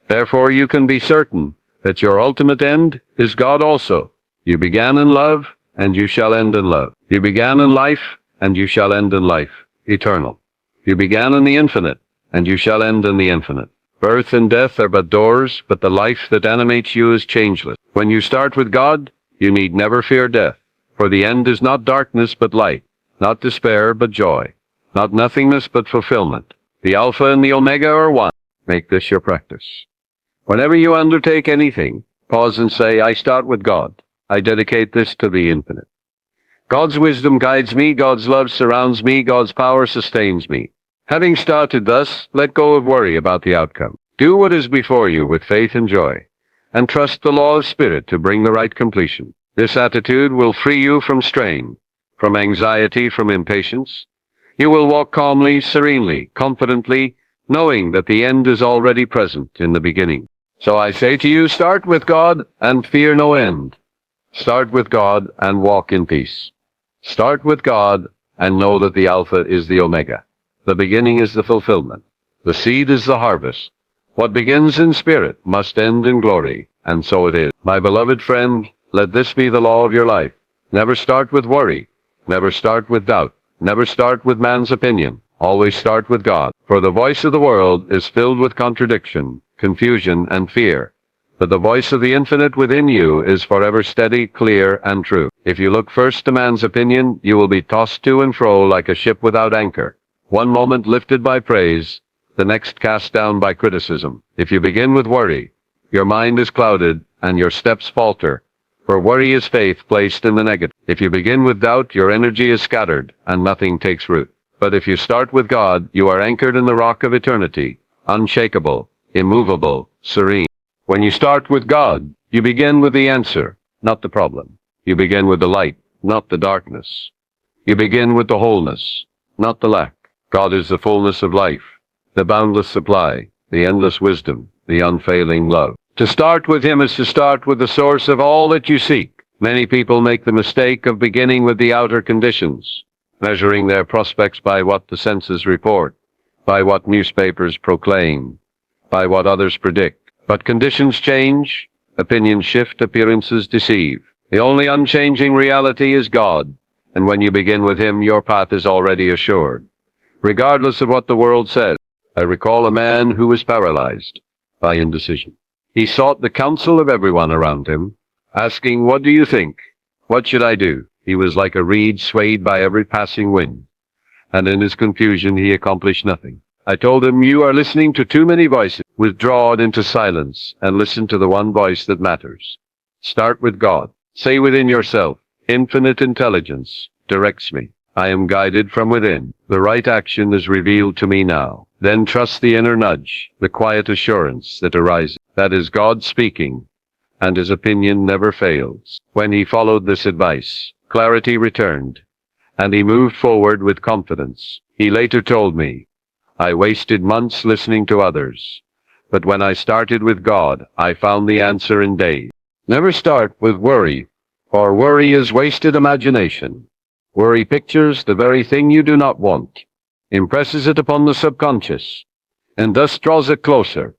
Therefore you can be certain that your ultimate end is God also. You began in love, and you shall end in love. You began in life, and you shall end in life, eternal. You began in the infinite, and you shall end in the infinite. Birth and death are but doors, but the life that animates you is changeless. When you start with God, you need never fear death, for the end is not darkness but light, not despair but joy, not nothingness but fulfillment. The Alpha and the Omega are one. Make this your practice. Whenever you undertake anything, pause and say, I start with God. I dedicate this to the infinite. God's wisdom guides me, God's love surrounds me, God's power sustains me. Having started thus, let go of worry about the outcome. Do what is before you with faith and joy, and trust the law of spirit to bring the right completion. This attitude will free you from strain, from anxiety, from impatience. You will walk calmly, serenely, confidently, knowing that the end is already present in the beginning. So I say to you, start with God and fear no end. Start with God and walk in peace. Start with God and know that the Alpha is the Omega. The beginning is the fulfillment. The seed is the harvest. What begins in spirit must end in glory, and so it is. My beloved friend, let this be the law of your life. Never start with worry. Never start with doubt. Never start with man's opinion. Always start with God. For the voice of the world is filled with contradiction, confusion, and fear. But the voice of the infinite within you is forever steady, clear, and true. If you look first to man's opinion, you will be tossed to and fro like a ship without anchor. One moment lifted by praise, the next cast down by criticism. If you begin with worry, your mind is clouded and your steps falter, for worry is faith placed in the negative. If you begin with doubt, your energy is scattered and nothing takes root. But if you start with God, you are anchored in the rock of eternity, unshakable, immovable, serene. When you start with God, you begin with the answer, not the problem. You begin with the light, not the darkness. You begin with the wholeness, not the lack. God is the fullness of life, the boundless supply, the endless wisdom, the unfailing love. To start with Him is to start with the source of all that you seek. Many people make the mistake of beginning with the outer conditions, measuring their prospects by what the senses report, by what newspapers proclaim, by what others predict. But conditions change, opinions shift, appearances deceive. The only unchanging reality is God, and when you begin with Him, your path is already assured, regardless of what the world says. I recall a man who was paralyzed by indecision. He sought the counsel of everyone around him, asking, what do you think? What should I do? He was like a reed swayed by every passing wind, and in his confusion he accomplished nothing. I told him, you are listening to too many voices. Withdraw into silence and listen to the one voice that matters. Start with God. Say within yourself, infinite intelligence directs me. I am guided from within. The right action is revealed to me now. Then trust the inner nudge, the quiet assurance that arises. That is God speaking, and His opinion never fails. When he followed this advice, clarity returned, and he moved forward with confidence. He later told me, I wasted months listening to others, but when I started with God, I found the answer in days. Never start with worry, for worry is wasted imagination. Worry pictures the very thing you do not want, impresses it upon the subconscious, and thus draws it closer.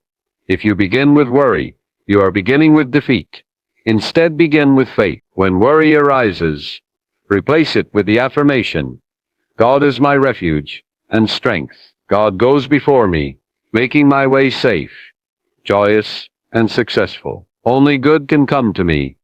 If you begin with worry, you are beginning with defeat. Instead, begin with faith. When worry arises, replace it with the affirmation, God is my refuge and strength. God goes before me, making my way safe, joyous, and successful. Only good can come to me.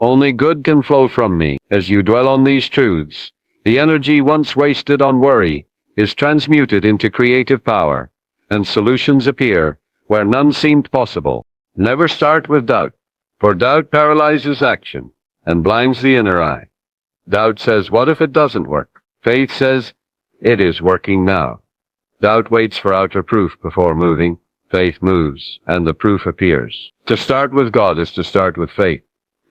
Only good can flow from me. As you dwell on these truths, the energy once wasted on worry is transmuted into creative power, and solutions appear where none seemed possible. Never start with doubt, for doubt paralyzes action, and blinds the inner eye. Doubt says, what if it doesn't work? Faith says, it is working now. Doubt waits for outer proof before moving. Faith moves, and the proof appears. To start with God is to start with faith.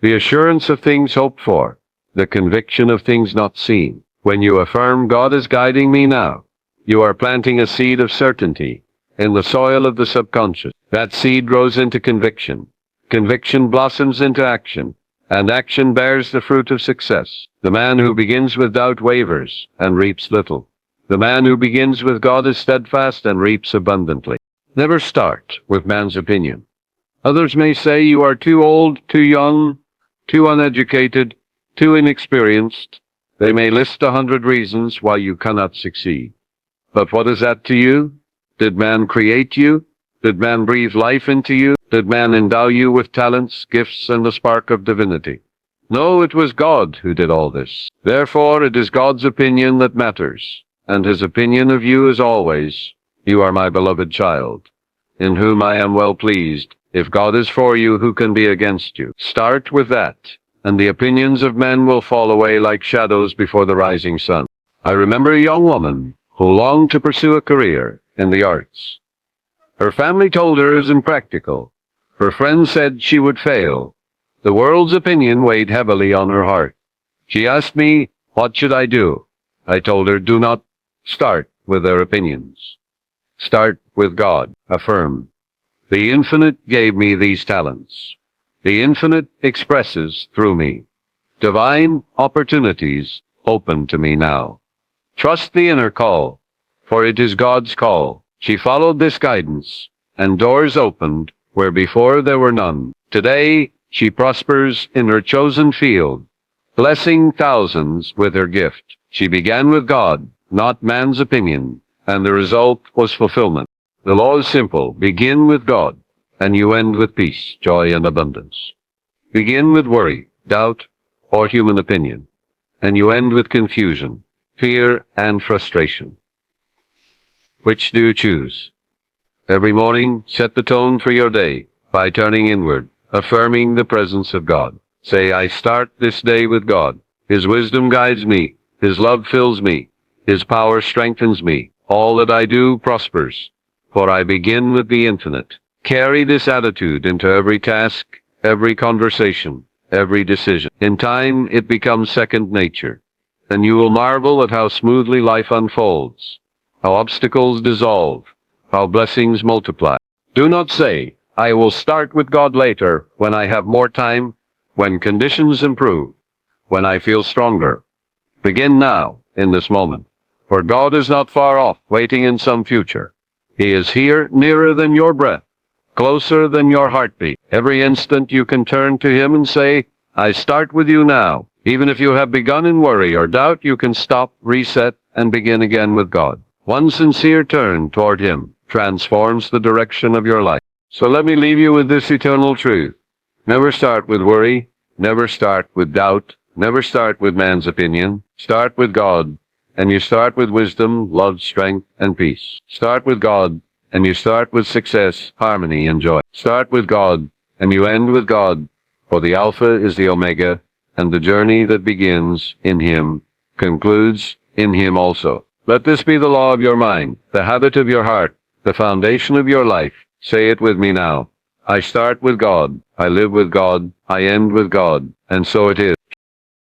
The assurance of things hoped for, the conviction of things not seen. When you affirm, God is guiding me now, you are planting a seed of certainty in the soil of the subconscious. That seed grows into conviction. Conviction blossoms into action, and action bears the fruit of success. The man who begins with doubt wavers and reaps little. The man who begins with God is steadfast and reaps abundantly. Never start with man's opinion. Others may say you are too old, too young, too uneducated, too inexperienced. They may list 100 reasons why you cannot succeed. But what is that to you? Did man create you? Did man breathe life into you? Did man endow you with talents, gifts, and the spark of divinity? No, it was God who did all this. Therefore, it is God's opinion that matters, and his opinion of you is always, you are my beloved child, in whom I am well pleased. If God is for you, who can be against you? Start with that, and the opinions of men will fall away like shadows before the rising sun. I remember a young woman who longed to pursue a career in the arts. Her family told her it was impractical. Her friends said she would fail. The world's opinion weighed heavily on her heart. She asked me, what should I do? I told her, do not start with their opinions. Start with God. Affirm. The infinite gave me these talents. The infinite expresses through me. Divine opportunities open to me now. Trust the inner call, for it is God's call. She followed this guidance, and doors opened where before there were none. Today, she prospers in her chosen field, blessing thousands with her gift. She began with God, not man's opinion, and the result was fulfillment. The law is simple. Begin with God, and you end with peace, joy, and abundance. Begin with worry, doubt, or human opinion, and you end with confusion, fear, and frustration. Which do you choose? Every morning, set the tone for your day by turning inward, affirming the presence of God. Say, I start this day with God. His wisdom guides me. His love fills me. His power strengthens me. All that I do prospers, for I begin with the infinite. Carry this attitude into every task, every conversation, every decision. In time, it becomes second nature, and you will marvel at how smoothly life unfolds, how obstacles dissolve, how blessings multiply. Do not say, I will start with God later, when I have more time, when conditions improve, when I feel stronger. Begin now, in this moment, for God is not far off, waiting in some future. He is here, nearer than your breath, closer than your heartbeat. Every instant you can turn to him and say, I start with you now. Even if you have begun in worry or doubt, you can stop, reset, and begin again with God. One sincere turn toward him transforms the direction of your life. So let me leave you with this eternal truth. Never start with worry. Never start with doubt. Never start with man's opinion. Start with God, and you start with wisdom, love, strength, and peace. Start with God, and you start with success, harmony, and joy. Start with God, and you end with God, for the Alpha is the Omega, and the journey that begins in him concludes in him also. Let this be the law of your mind, the habit of your heart, the foundation of your life. Say it with me now. I start with God, I live with God, I end with God, and so it is.